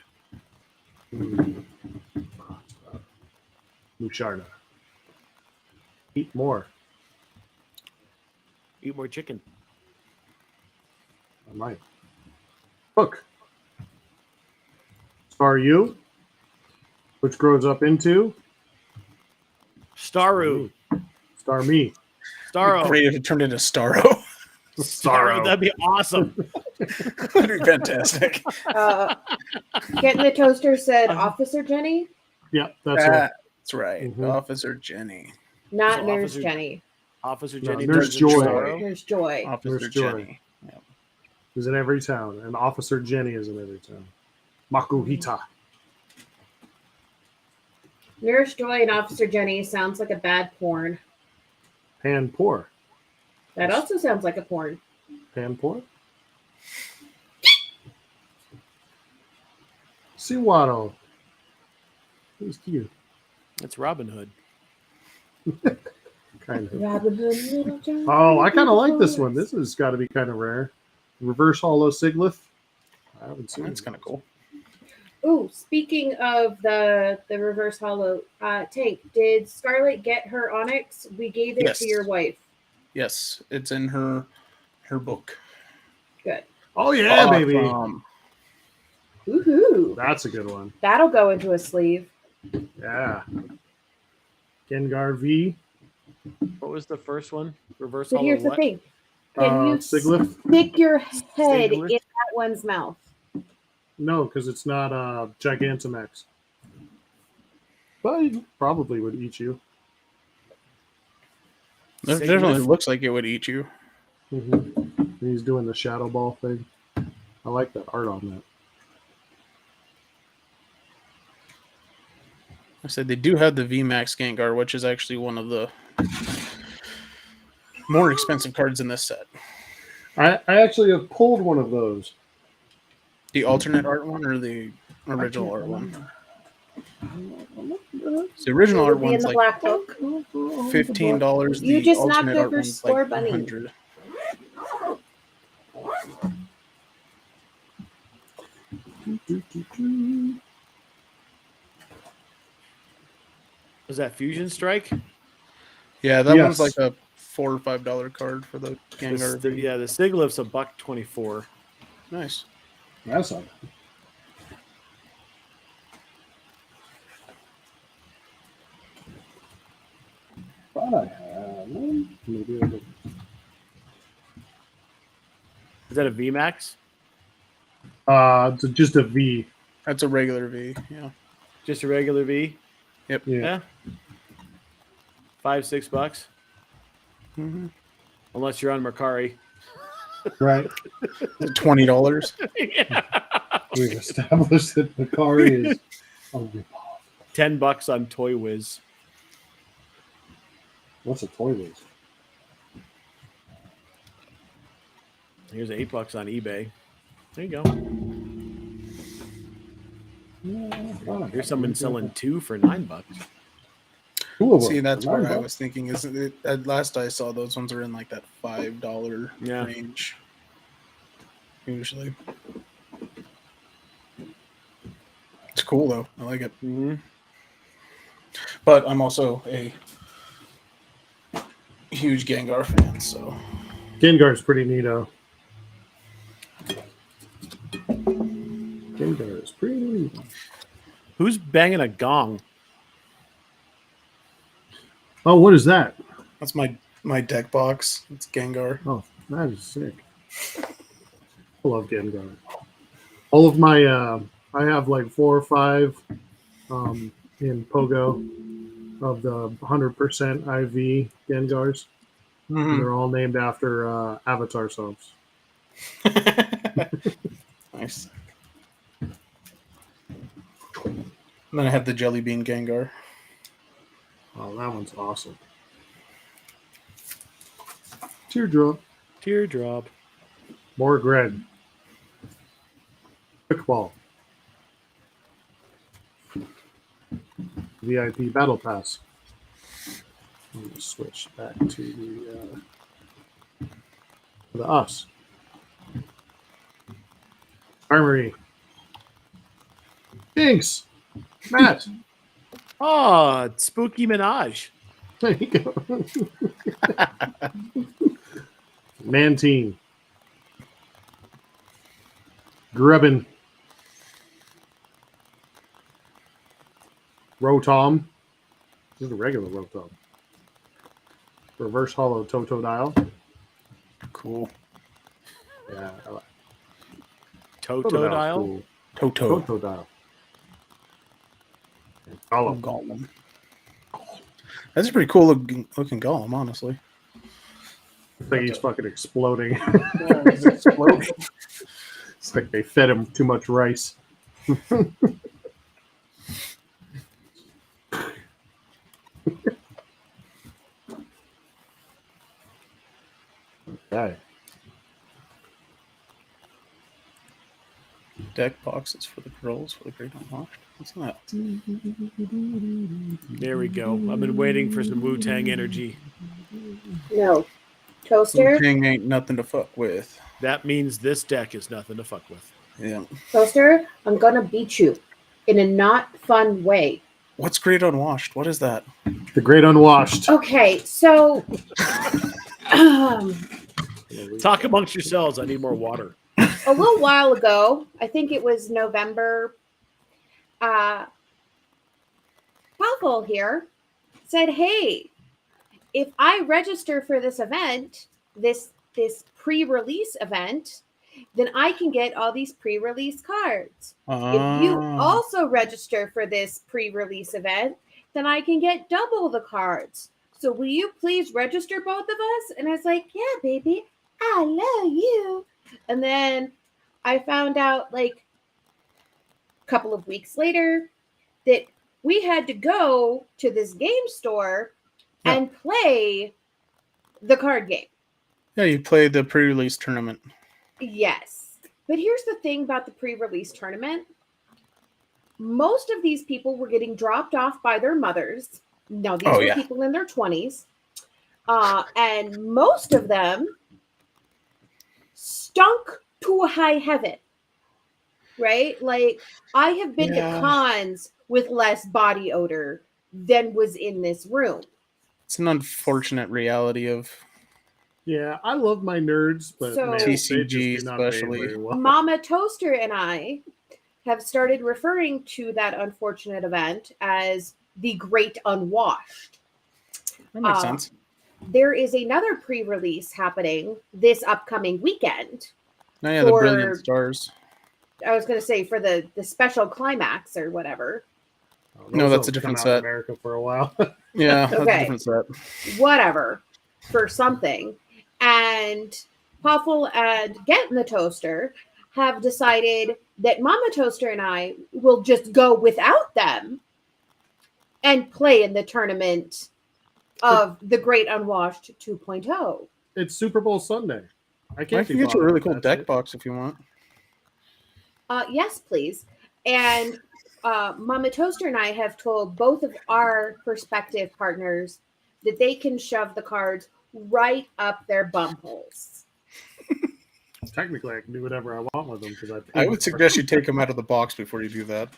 Musharda. Eat more. Eat more chicken. I might. Hook. Staryu, which grows up into Staru. Starmie. Staro. Great if it turned into Starro. Staro. That'd be awesome. That'd be fantastic. Getting the toaster said Officer Jenny, Yeah, that's right. That's right. Mhm. Officer Jenny. not So Nurse Officer- Jenny. Officer No, Jenny. Nurse turns Joy. into Staro. Nurse Joy. Officer Nurse Joy. Jenny. Yep. Is in every town, and Officer Jenny is in every town. Makuhita. Nurse Joy and Officer Jenny sounds like a bad porn. Panpour. That also sounds like a porn. Panpour. Sewaddle. He's cute. That's Robin Hood. Kind of. Robin Hood, Little John. Oh, I kind of like this one. This has got to be kind of rare. Reverse Hollow Siglith. I haven't seen That's it. kind of cool. Ooh, speaking of the reverse hollow, Tank, did Scarlett get her Onyx? We gave it Yes. to your wife. Yes, it's in her book. Good. Oh, yeah, baby. Woohoo! That's a good one. That'll go into a sleeve. Yeah. Gengar V. What was the first one? Reverse So hollow here's the what? thing. Can you Siglith. stick your head Siglith? in that one's mouth? No, because it's not Gigantamax. But it probably would eat you. It Siglith? definitely looks like it would eat you. Mm-hmm. He's doing the shadow ball thing. I like that art on that. I said they do have the VMAX Gengar, which is actually one of the more expensive cards in this set. I actually have pulled one of those. The alternate art one or the original art one? The original It art would be in one's the like black book. $15. You The just knocked alternate art over one's Score like Bunny. $100. Was that Fusion Strike? Yeah, that one's Yes. like a $4 or $5 card for the Gengar. Yeah, the Siglif's $1.24. Nice. That's not. Thought I had one. Maybe I didn't. Is that a VMAX? It's just a V. That's a regular V. Yeah. Just a regular V? Yeah. Yeah. $5-6. Mm-hmm. Unless you're on Mercari. Right. $20. We've established that Macari is a ripoff. $10 on Toy Wiz. What's a toy list? Here's $8 on eBay. There you go. Here's someone selling 2 for $9. Two of them. See, that's for what I $9. was thinking. Isn't it? At last I saw those ones are in like that $5 Yeah. range. Usually. It's cool though. I like it. Mm-hmm. But I'm also a huge Gengar fan, so Gengar's pretty neato. Gengar is pretty neat. Who's banging a gong? Oh, what is that? that's my deck box. It's Gengar. Oh, that is sick. I love Gengar. All of my, I have like 4 or 5 in Pogo of the 100% IV Gengars. Mhm. They're all named after Avatar songs. Nice. And then I have the Jelly Bean Gengar. Oh, that one's awesome. Teardrop. Teardrop. More Greg. Quickball. VIP Battle Pass. Let me switch back to the us. Armory. Thanks, Matt. Oh, Spooky Minaj. There you go. Mantine. Grubbin. Rotom. This is a regular Rotom. Reverse Hollow Totodile. Cool. Yeah, I like Totodile. cool. Toto. Totodile. Golem. Golem. That's a pretty cool looking Golem, honestly. I think he's fucking exploding. Yeah, it's exploding. It's like they fed him too much rice. Okay. Deck boxes for the girls for the great unwashed. What's that? There we go. I've been waiting for some Wu-Tang energy. No. Toaster? King ain't nothing to fuck with. That means this deck is nothing to fuck with. Yeah. Toaster, I'm gonna beat you in a not fun way. What's great unwashed? What is that? The Great Unwashed. Okay, so Talk amongst yourselves. I need more water. a little while ago, I think it was November, Pavel here said, hey, if I register for this event, this pre-release event, then I can get all these pre-release cards. If you also register for this pre-release event, then I can get double the cards. So will you please register both of us? And I was like, yeah, baby, I love you. And then I found out like a couple of weeks later that we had to go to this game store and play the card game. Yeah, you played the pre-release tournament. Yes. But here's the thing about the pre-release tournament. Most of these people were getting dropped off by their mothers. No, these were people in their 20s. And most of them stunk to high heaven. Right? Like, I have been to cons with less body odor than was in this room. It's an unfortunate reality of... Yeah, I love my nerds, but So- man, TCG they just do not behave especially. very well. Mama Toaster and I have started referring to that unfortunate event as the Great Unwashed. That makes sense. There is another pre-release happening this upcoming weekend. No, yeah, the for- Brilliant Stars. I was going to say for the special climax or whatever. No, Those that's a don't different come out in set. America for a while. Yeah, that's Okay. a different set. Whatever. For something. And Puffle and Get in the Toaster have decided that Mama Toaster and I will just go without them and play in the tournament of the Great Unwashed 2.0. It's Super Bowl Sunday. I I can't can be get you a bothered really with cool that deck shit. box if you want. Yes, please. And Mama Toaster and I have told both of our prospective partners that they can shove the cards right up their bum holes. Technically, I can do whatever I want with them because I would suggest you take them out of the box before you do that.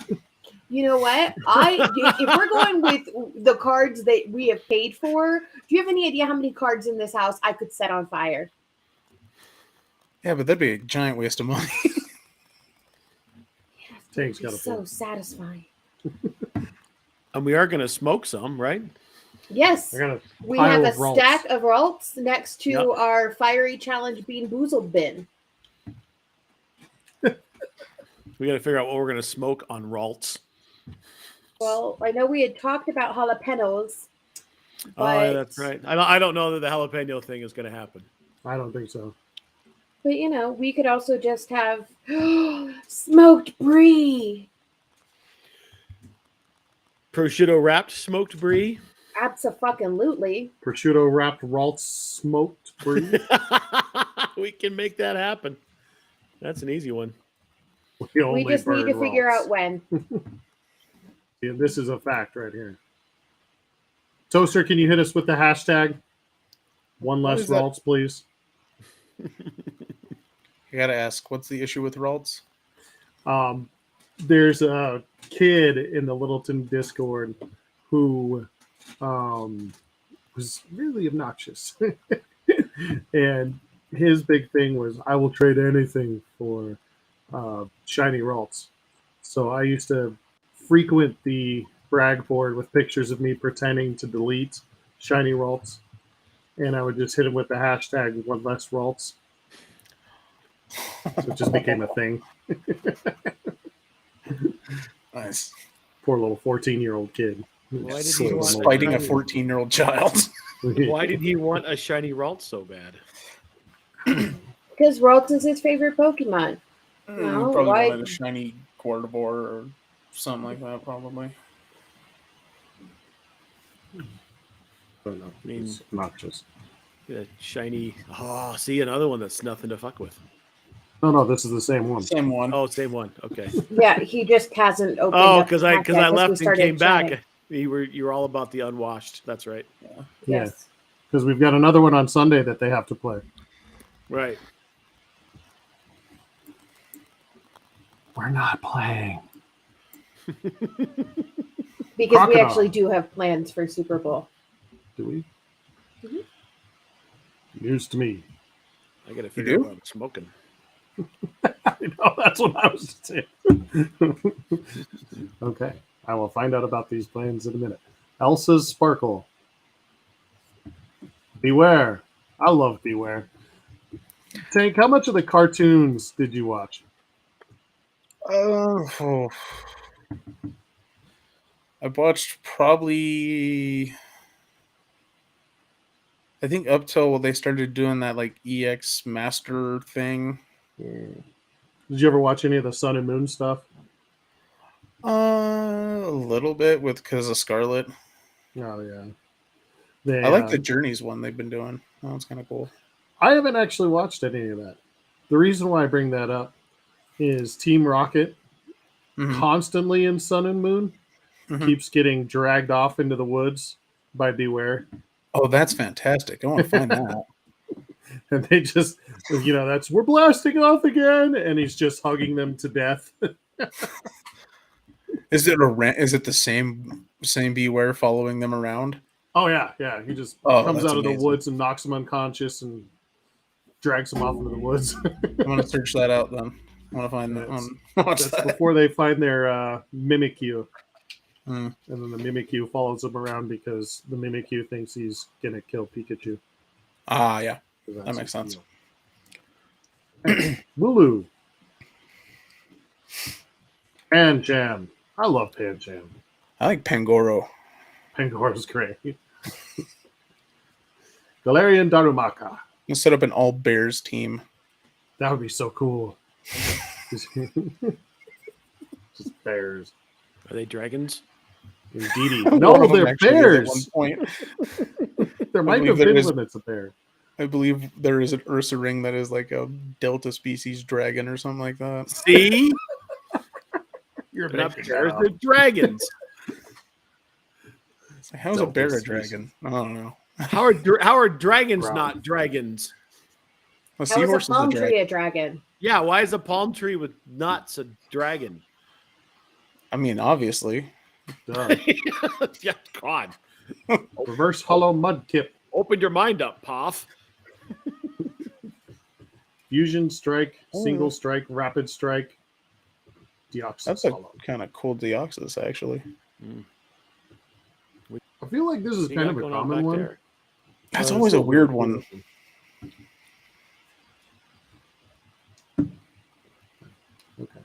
You know what? If we're going with the cards that we have paid for, do you have any idea how many cards in this house I could set on fire? Yeah, but that'd be a giant waste of money. Tank's It's got a so point. satisfying. And we are going to smoke some, right? Yes. I got a We pile have of a Ralts. stack of Ralts next to Yep. our Fiery Challenge Bean Boozled bin. We got to figure out what we're going to smoke on Ralts. Well, I know we had talked about jalapenos. Oh, yeah, that's right. I don't know that the jalapeno thing is going to happen. I don't think so. But, we could also just have smoked brie. Prosciutto wrapped smoked brie. Abso-fucking-lutely. Prosciutto wrapped Ralts smoked brie. We can make that happen. That's an easy one. We just need to figure out when. Yeah, this is a fact right here. Toaster, can you hit us with the hashtag? One less is that? Ralts, please. I gotta ask, what's the issue with Ralts? There's a kid in the Littleton Discord who was really obnoxious. And his big thing was, I will trade anything for shiny Ralts. So I used to frequent the brag board with pictures of me pretending to delete shiny Ralts. And I would just hit him with the hashtag one less Ralts. So it just became a thing. Nice. Poor little 14-year-old kid. Why did So he want spiting a shiny- 14-year-old child. Why did he want a shiny Ralt so bad? Because Ralts is his favorite Pokemon. No, Probably why- wanted a shiny Gardevoir or something like that, probably. But no, I mean- it's obnoxious. A shiny. Oh, see, another one that's nothing to fuck with. No, this is the same one. Same one. Oh, same one. Okay. Yeah, he just hasn't opened Oh, up because the I pack yet, we left and started came back. chatting. You were all about the unwashed. That's right. Yes. Because we've got another one on Sunday that they have to play. Right. We're not playing. Because we Crocodile. actually do have plans for Super Bowl. Do we? Mhm. News to me. I got to figure do? out what I'm smoking. I know, that's what I was saying. Okay. I will find out about these plans in a minute. Elsa's Sparkle. Beware. I love Beware. Tank, how much of the cartoons did you watch? Oh. I watched probably, I think up till they started doing that like EX Master thing. Did you ever watch any of the Sun and Moon stuff? A little bit because of Scarlet. Oh, yeah. They, I like the Journeys one they've been doing. That one's kind of cool. I haven't actually watched any of that. The reason why I bring that up is Team Rocket Mhm. constantly in Sun and Moon Mhm. keeps getting dragged off into the woods by Beware. Oh, that's fantastic. I want to find that. And they just, we're blasting off again. And he's just hugging them to death. Is it the same Beware following them around? Oh, yeah. Yeah. He just Oh, comes that's out of amazing. the woods and knocks them unconscious and drags them off into the woods. I'm gonna search that out then. I want to find that. Watch That's that. before they find their Mimikyu. Mm. And then the Mimikyu follows him around because the Mimikyu thinks he's going to kill Pikachu. Ah, yeah. 'Cause that's That makes his sense. deal. Lulu. Pancham. I love Pancham. I like Pangoro. Pangora's great. Galarian Darumaka. Let's set up an all bears team. That would be so cool. Just bears. Are they dragons? Indeedy. One No, of them they're actually is bears. At one point, There might believe have there been is- when it's a bear. I believe there is an Ursa ring that is like a Delta species dragon or something like that. See? You're Not making bears, that they're up. dragons. It's like, how's a bear a Delta dragon? I don't know. How are dragons Ground. not dragons? A How is seahorse a palm is a dragon. tree a dragon? Yeah, why is a palm tree with nuts a dragon? I mean, obviously. Duh. Yeah, God. Reverse hollow mudkip. Open your mind up, Poff. Fusion strike, single strike, rapid strike. Deoxys That's a hollow. kind of cool Deoxys, actually. I feel like this is You kind got of a going on common back one. there? That's It's always a still weird really one. open. Okay.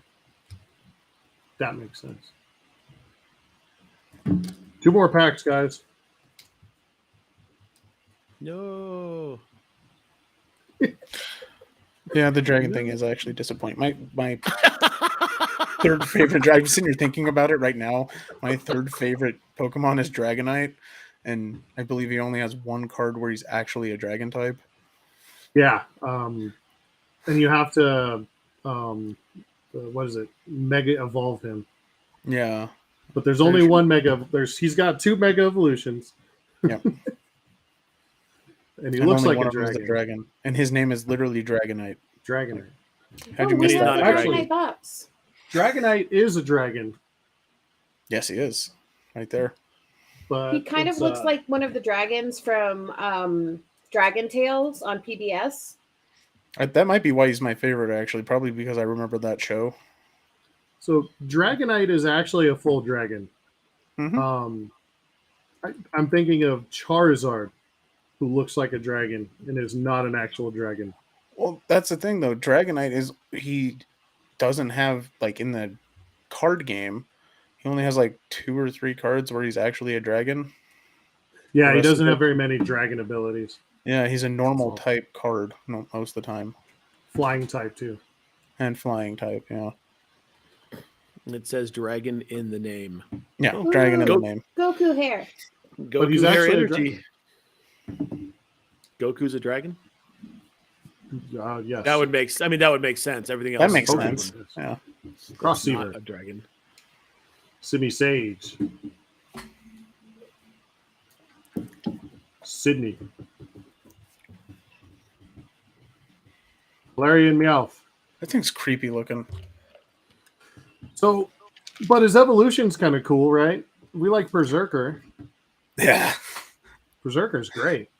That makes sense. 2 more packs, guys. No. Yeah, the dragon thing is actually disappointing. My third favorite dragon. I'm sitting here thinking about it right now. My third favorite Pokemon is Dragonite, and I believe he only has one card where he's actually a dragon type. Yeah. And you have to, what is it? Mega evolve him. Yeah. But there's only one mega. He's got 2 mega evolutions. Yep. And he And looks only like one a of them is dragon. a dragon, and his name is literally Dragonite. Dragonite. How'd you we miss have that? the Actually- Dragonite box. Dragonite is a dragon, Yes, he is. Right there. but He kind of it's, looks like one of the dragons from Dragon Tales on PBS. That might be why he's my favorite, actually. Probably because I remember that show. So Dragonite is actually a full dragon. Mhm. I'm thinking of Charizard, who looks like a dragon and is not an actual dragon. Well, that's the thing, though. Dragonite he doesn't have, like, in the card game, he only has, like, 2 or 3 cards where he's actually a dragon. Yeah, The he rest doesn't of have very many dragon abilities. Yeah, he's a normal all. type card most of the time. Flying type, too. And flying type, yeah. It says dragon in the name. Yeah, Oh, dragon in the go- name. Goku hair. Goku he's hair actually a energy. Goku's a dragon? Yes. That would make sense. Everything else That makes is Pokemon. sense. Yeah. Cross not Seaver. a dragon. Simi Sage. Sydney. Valerian Meowth. That thing's creepy looking. So, but his evolution's kind of cool, right? We like Berserker. Yeah. Berserker's great.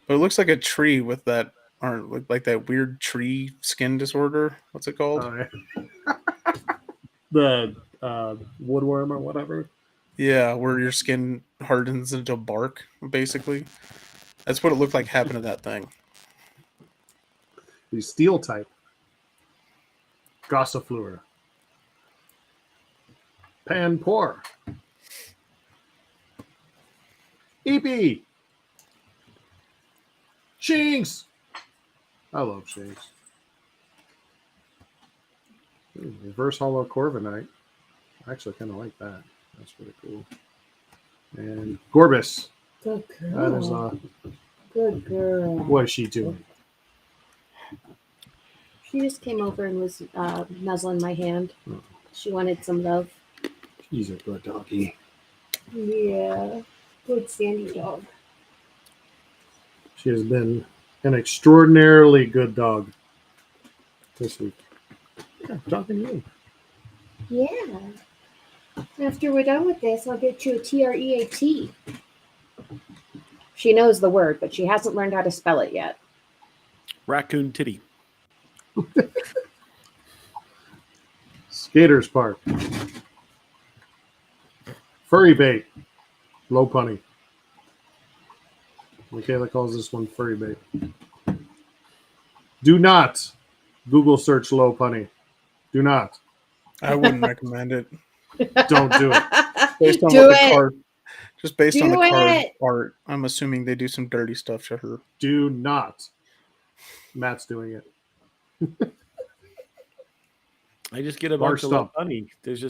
But it looks like a tree with that, or like that weird tree skin disorder. What's it called? The woodworm or whatever. Yeah, where your skin hardens into bark, basically. That's what it looked like happened to that thing. He's steel type. Gossifleur. Panpour. Eepee. Shinx. I love Shinx. Reverse hollow Corviknight. I actually kind of like that. That's pretty cool. And Gorbis. Good That is girl. Good girl. what is she doing? She just came over and was nuzzling my hand. She wanted some love. She's a good doggy. Yeah. Good Sandy dog. She has been an extraordinarily good dog this week. Yeah, I'm talking to you. Yeah. After we're done with this, I'll get you a TREAT. She knows the word, but she hasn't learned how to spell it yet. Raccoon titty. Skaters Park. Furry bait. Low punny. Michaela calls this one furry bait. Do not Google search low punny. Do not. I wouldn't recommend it. Don't do it. Based on Do what the it. card, just based on the Do card it. art, I'm assuming they do some dirty stuff to her. Do not. Matt's doing it. I just get a Bar bunch of stump. funny. There's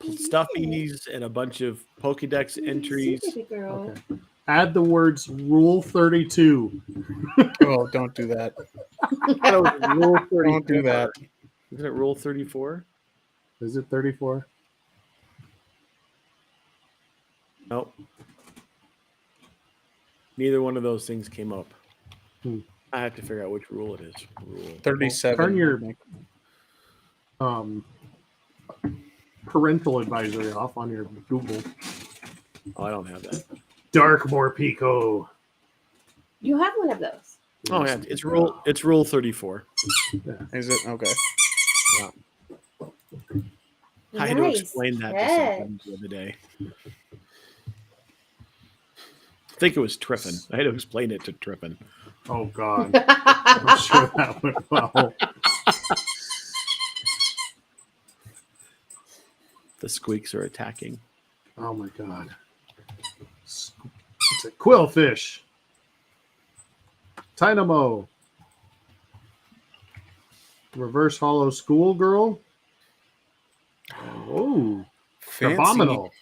stuffies and a bunch of Pokedex entries. Baby girl. Okay. Add the words Rule 32. Oh, don't do that. Rule 34. Don't do that. Isn't it Rule 34? Is it 34? Nope. Neither one of those things came up. I have to figure out which rule it is. Rule. 37. Turn your- parental advisory off on your Google. Oh, I don't have that. Darkmoor Pico. You have one of those. Oh yeah, it's rule 34. Is it okay? I had to Nice explain that to catch. someone the other day. I think it was Triffin. I had to explain it to Triffin. Oh God, I'm sure that went well. The squeaks are attacking. Oh my God, it's a quillfish. Dynamo. Reverse hollow schoolgirl. Oh, Fancy. abominable.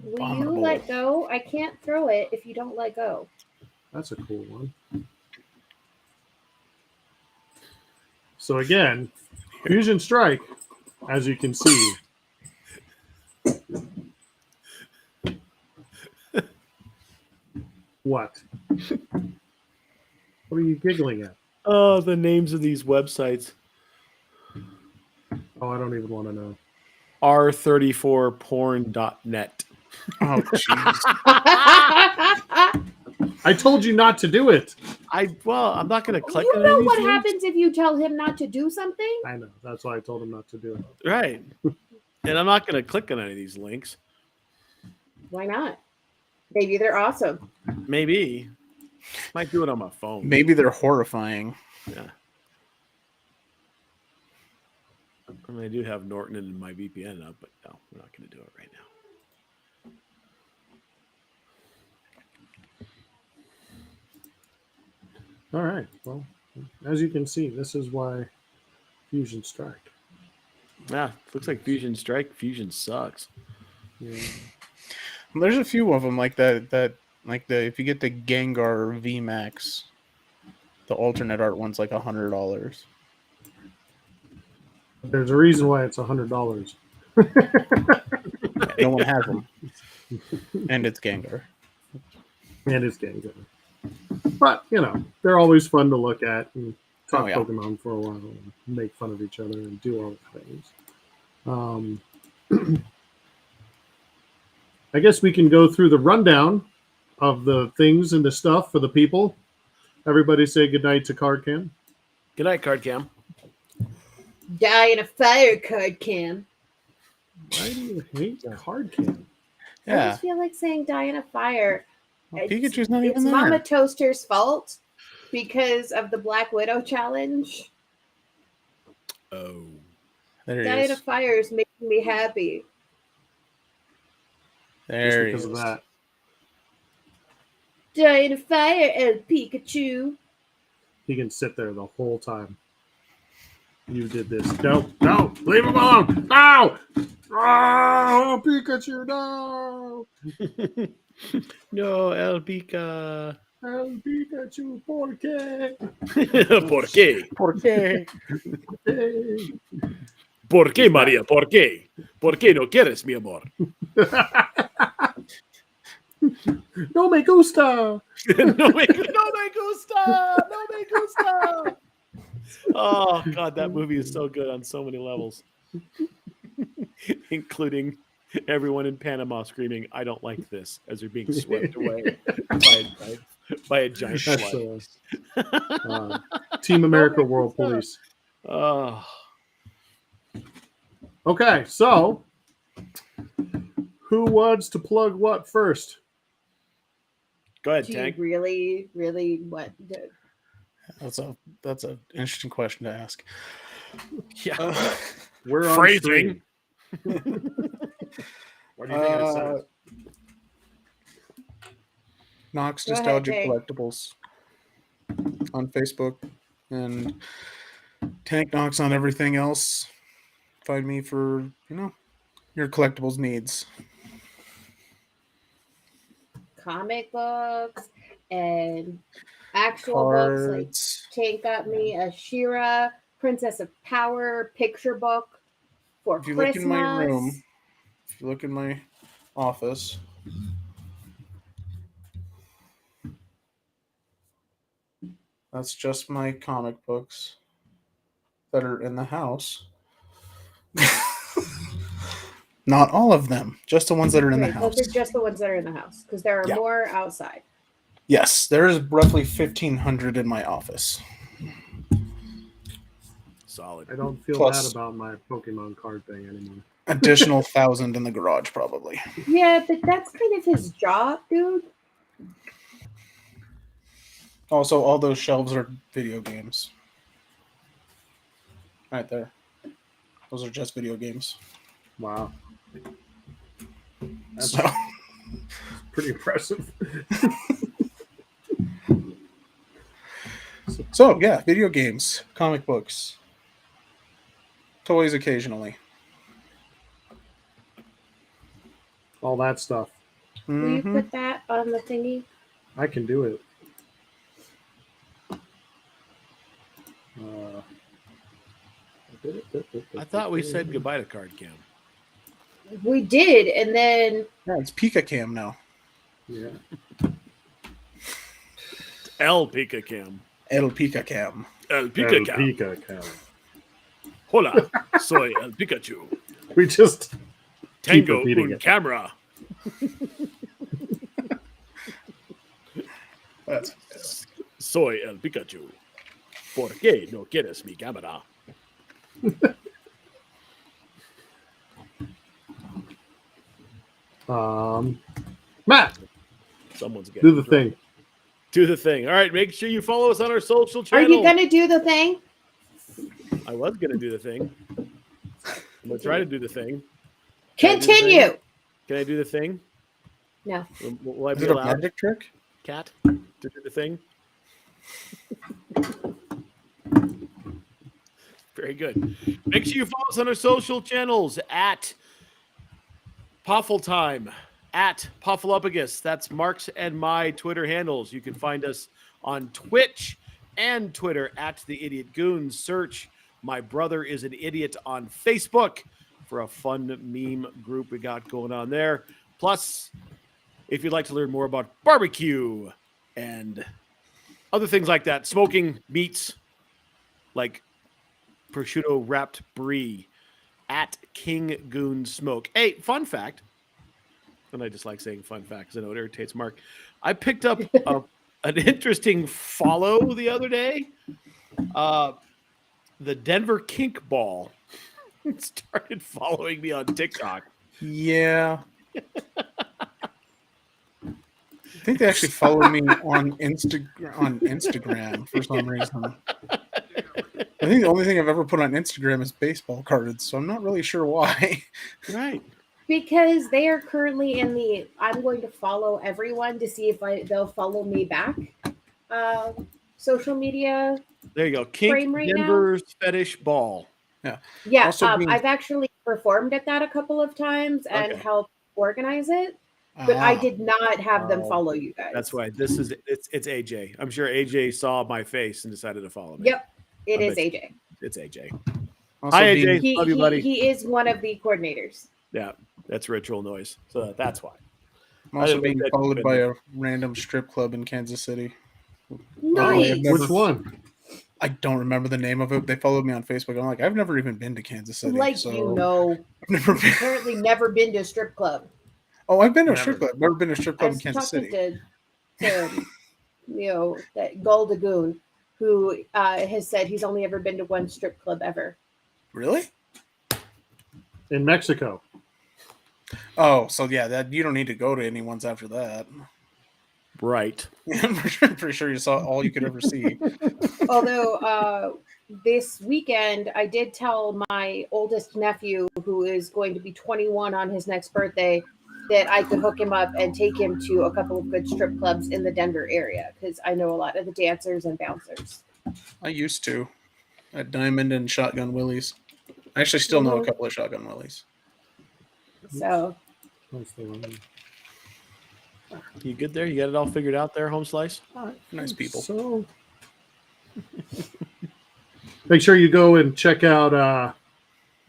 Will you let go? I can't throw it if you don't let go. That's a cool one. So again, Fusion Strike, as you can see. What? What are you giggling at? Oh, the names of these websites. Oh, I don't even want to know. R34porn.net. Oh, jeez. I told you not to do it. I'm not going to click You on know any of what these links. happens if you tell him not to do something? I know. That's why I told him not to do it. Right. And I'm not going to click on any of these links. Why not? Maybe they're awesome. Maybe. Might do it on my phone. Maybe they're horrifying. Yeah. I mean, I do have Norton and my VPN up, but no, we're not going to do it right now. All right. Well, as you can see, this is why Fusion Strike. Yeah, looks like Fusion Strike. Fusion sucks. Yeah. There's a few of them like that. Like if you get the Gengar VMAX, the alternate art one's like $100. There's a reason why it's $100. No one has them, and it's Gengar. And it's Gengar. But, they're always fun to look at and talk Pokemon for a while and make fun of each other and do all the things. I guess we can go through the rundown of the things and the stuff for the people. Everybody say goodnight to Card Cam. Good night, Card Cam. Die in a fire, Card Cam. Why do you hate Card Cam? I Yeah, just feel like saying die in a fire. well, Pikachu's not even It's there. Mama Toaster's fault because of the Black Widow challenge. Oh. There Die he in a is. fire is making me happy. There he Just is. because of that. Die in a fire, El Pikachu. He can sit there the whole time. You did this. No, leave him alone. No! Oh, Pikachu, no! No, El Pica. El Pikachu, ¿por qué? ¿Por qué? ¿Por qué? ¿Por qué, María? ¿Por qué? ¿Por qué no quieres, mi amor? No me gusta. No me gusta. No me gusta. Oh, God, that movie is so good on so many levels, including everyone in Panama screaming, I don't like this, as they're being swept away by a giant flood. Team America World Police. Oh. Okay, so who wants to plug what first? Go ahead, Do you Tank. really what? That's an interesting question to ask. Yeah. We're on Phrasing. stream. What do you think I said? Knox Go ahead, Nostalgic Tank. Collectibles on Facebook and Tank Knox on everything else. Find me for your collectibles needs. Comic books and actual books. Like Cards. Tank got me a She-Ra Princess of Power picture book for If you Christmas. look in my room, if you look in my office, that's just my comic books that are in the house. Not all of them, just the ones that are in the Right, house. those are just the ones that are in the house because there are Yeah. more outside. Yes, there is roughly 1,500 in my office. Solid. I don't feel Plus- bad about my Pokemon card thing anymore. Additional 1,000 in the garage, probably. Yeah, but that's kind of his job, dude. Also, all those shelves are video games. Right there. Those are just video games. Wow, that's So, pretty impressive. so yeah, video games, comic books, toys occasionally. All that stuff. Will you Mhm. put that on the thingy? I can do it. I thought we said goodbye to Card Cam. We did, and then Yeah, it's Pika Cam now. Yeah. El Pika Cam. El Pika Cam. El Pika Cam. Pika Cam. Hola, soy El Pikachu. We just keep Tango repeating un it. camera. That's Soy El Pikachu. ¿Por qué no quieres mi cámara? Matt, Someone's getting do the thing. Do the thing. All right, make sure you follow us on our social are channels. you gonna do the thing? I was gonna do the thing. I'm gonna try to do the thing. Can I do the thing? Continue. Can I do the thing? No. Will I is be it a allowed, magic trick? Cat, to do the thing? Very good. Make sure you follow us on our social channels at Poffeltime, at Poffelupagus. That's Mark's and my Twitter handles. You can find us on Twitch and Twitter at The Idiot Goons. Search My Brother is an Idiot on Facebook for a fun meme group we got going on there. Plus, if you'd like to learn more about barbecue and other things like that, smoking meats like prosciutto wrapped brie at King Goon Smoke. Hey, fun fact, and I just like saying fun fact because I know it irritates Mark. I picked up an interesting follow the other day. The Denver Kink Ball started following me on TikTok. Yeah. I think they actually followed me on Instagram for some reason. I think the only thing I've ever put on Instagram is baseball cards, so I'm not really sure why. Right. Because they are currently in the I'm going to follow everyone to see if they'll follow me back social media. There you go. Kink Frame right Denver's Fetish Ball. Yeah, Also being- I've actually performed at that a couple of times and Okay. helped organize it, but I Ah, did not have them Oh, follow you guys. That's why it's AJ. I'm sure AJ saw my face and decided to follow me. Yep, it I is bet AJ. It's AJ. also Hi, being- AJ. Love you, buddy. He is one of the coordinators. Yeah, that's ritual noise. So that's why. I'm also didn't being make that followed by commitment. a random strip club in Kansas City. Nice. I've never- Which one? I don't remember the name of it. They followed me on Facebook. I'm like, I've never even been to Kansas City. Like so you know, I've never been. apparently never been to a strip club. Oh, I've been to a Never. strip club. Never been to a strip I club in was Kansas talking City. to that Goldagoon, who has said he's only ever been to one strip club ever. Really? In Mexico. Oh, so yeah, that you don't need to go to any ones after that. Right. I'm pretty sure you saw all you could ever see. Although this weekend, I did tell my oldest nephew, who is going to be 21 on his next birthday, that I could hook him up and take him to a couple of good strip clubs in the Denver area because I know a lot of the dancers and bouncers. I used to at Diamond and Shotgun Willie's. I actually still know a couple of Shotgun Willies. So That's the one. You good there? You got it all figured out there, Home Slice? Nice people. So make sure you go and check out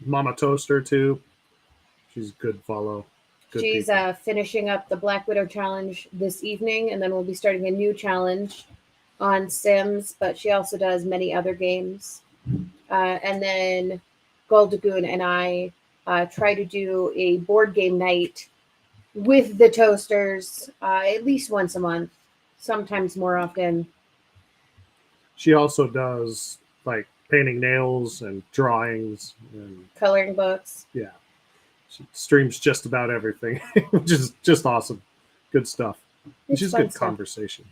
Mama Toaster too. She's a good follow. Good she's people. finishing up the Black Widow challenge this evening, and then we'll be starting a new challenge on Sims, but she also does many other games. And then Goldagoon and I try to do a board game night with the toasters at least once a month, sometimes more often. She also does like painting nails and drawings and Coloring books. yeah. She streams just about everything, which is just awesome. Good stuff. It's She's fun good stuff. conversation.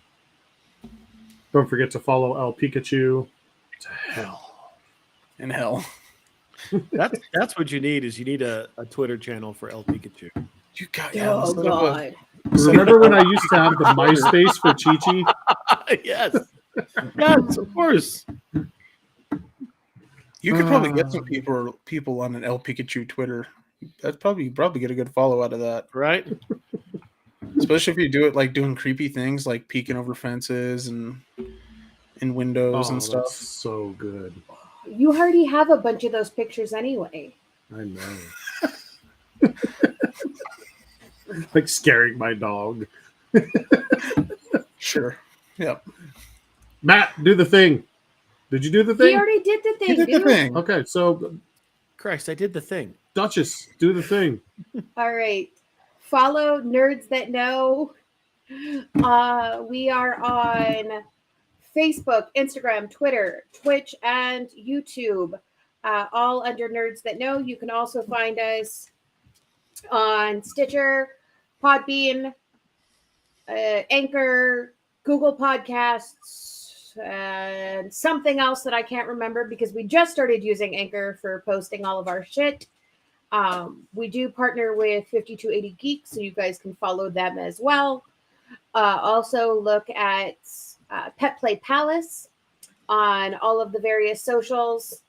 Don't forget to follow El Pikachu. To hell. In hell. That's what you need. Is you need a Twitter channel for El Pikachu. You got Oh God! Remember when I used to have the MySpace for Chi-Chi? Yes, yes, of course. You could probably get some people on an El Pikachu Twitter. That's probably get a good follow out of that. Right? Especially if you do it like doing creepy things like peeking over fences and in windows and stuff. That's so good. You already have a bunch of those pictures anyway. I know. Like scaring my dog. Sure. Yep. Matt, do the thing. Did you do the He thing? already did the thing, You did dude. the thing. Okay, so Christ, I did the thing. Duchess, do the thing. All right. Follow Nerds That Know. We are on Facebook, Instagram, Twitter, Twitch, and YouTube, all under Nerds That Know. You can also find us on Stitcher, Podbean, Anchor, Google Podcasts, and something else that I can't remember because we just started using Anchor for posting all of our shit. We do partner with 5280 Geeks, so you guys can follow them as well. Also look at Pet Play Palace on all of the various socials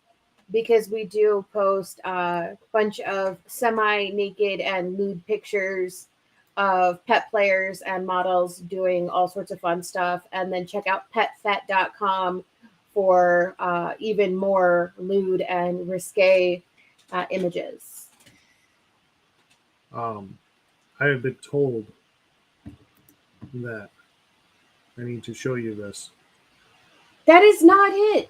because we do post a bunch of semi-naked and lewd pictures of pet players and models doing all sorts of fun stuff. And then check out petfet.com for even more lewd and risque images. I have been told that I need to show you this. That is not it.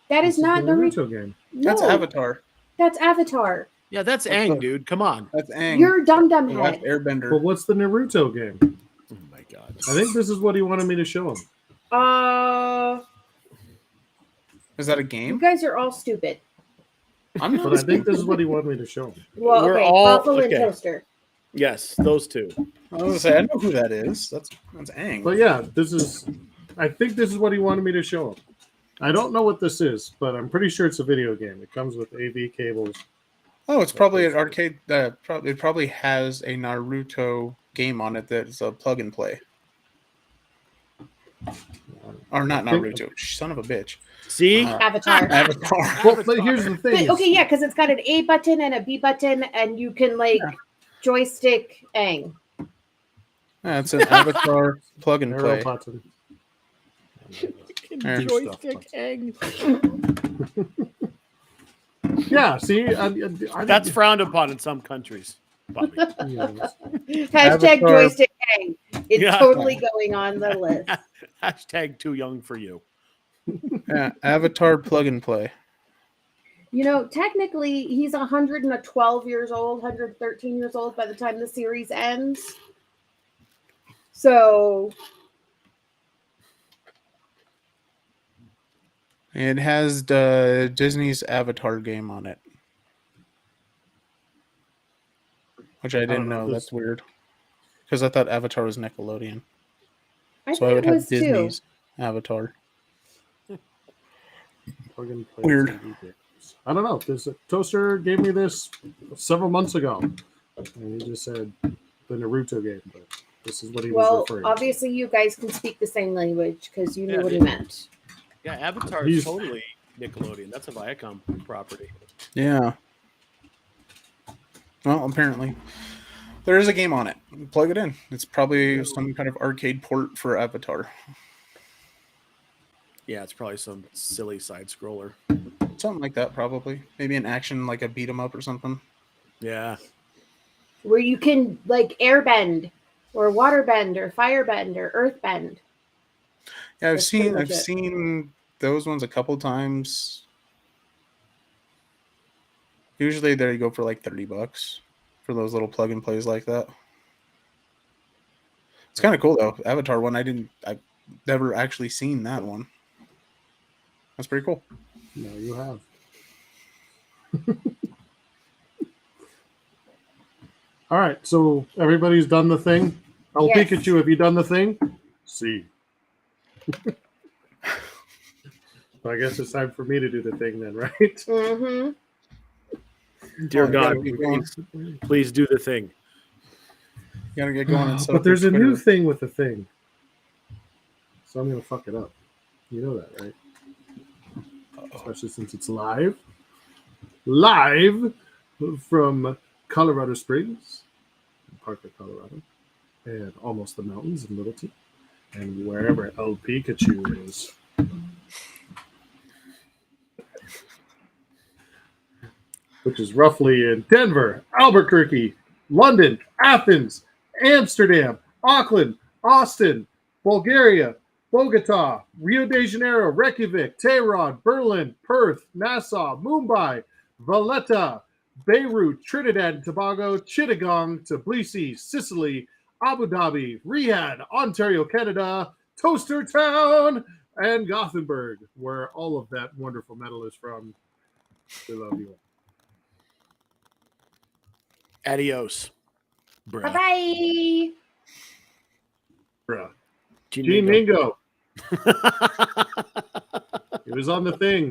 That This is not the Naruto. Naruto game. That's No, Avatar. That's Avatar. Yeah, that's What's Aang, the- dude. Come on. That's Aang. You're dum dum That's head. Airbender. But what's the Naruto game? Oh my god. I think this is what he wanted me to show him. Is that a You game? guys are all stupid. I'm But I think this is what he wanted me to show him. Well, We're okay, all- Waffle and okay. Toaster. Yes, those two. I was gonna say I know who that is. That's Aang. But yeah, I think this is what he wanted me to show him. I don't know what this is, but I'm pretty sure it's a video game. It comes with AV cables. Oh, it's probably an arcade. It probably has a Naruto game on it that's a plug and play. Or not Naruto. Son of a bitch. See? Avatar. Avatar. Well, but here's the thing. But, okay, yeah, because it's got an A button and a B button, and you can joystick Aang. It's an Avatar plug and Arrow play. button. There. Joystick Aang. Yeah, see? That's frowned upon in some countries. Bobby. Hashtag Avatar. joystick Aang. It's Yeah. totally going on the list. Hashtag too young for you. Yeah, Avatar plug and play. You know, technically, he's 112 years old, 113 years old by the time the series ends. So, It has the Disney's Avatar game on it, which I didn't don't know. know. That's weird, because I thought Avatar was Nickelodeon, I so I think would it have was Disney's Avatar. Plug and play Weird. TV games. I don't know. This Toaster gave me this several months ago, and he just said the Naruto game. But this is what he was Well, referring to. obviously, you guys can speak the same language because you knew Yeah, what he yeah. meant. Yeah, Avatar He's- is totally Nickelodeon. That's a Viacom property. Yeah. Well, apparently, there is a game on it. Plug it in. It's probably some kind of arcade port for Avatar. Yeah, it's probably some silly side scroller. Something like that, probably. Maybe an action, like a beat 'em up or something. Yeah. Where you can airbend or waterbend or firebend or earthbend. Yeah, That's pretty I've much it. seen those ones a couple times. Usually there you go for like $30 for those little plug and plays like that. It's kind of cool though. Avatar one, I've never actually seen that one. That's pretty cool. No, you have. All right, so everybody's done the thing. I'll Yes. peek at you. Have you done the thing? See. Well, I guess it's time for me to do the thing then, right? Mm-hmm. Dear you God, gotta get going. please do the thing. You gotta get going and set But up your there's a new Twitter. thing with the thing. So I'm going to fuck it up. You know that, right? Especially since it's live. Live from Colorado Springs, Parker, Colorado, and almost the mountains in Littleton, and wherever El Pikachu is. Which is roughly in Denver, Albuquerque, London, Athens, Amsterdam, Auckland, Austin, Bulgaria, Bogota, Rio de Janeiro, Reykjavik, Tehran, Berlin, Perth, Nassau, Mumbai, Valletta, Beirut, Trinidad and Tobago, Chittagong, Tbilisi, Sicily, Abu Dhabi, Riyadh, Ontario, Canada, Toaster Town, and Gothenburg, where all of that wonderful metal is from. We love you all. Adios, bruh. Bye-bye. Bruh. Gene Gene Mingo. Mingo. It was on the thing.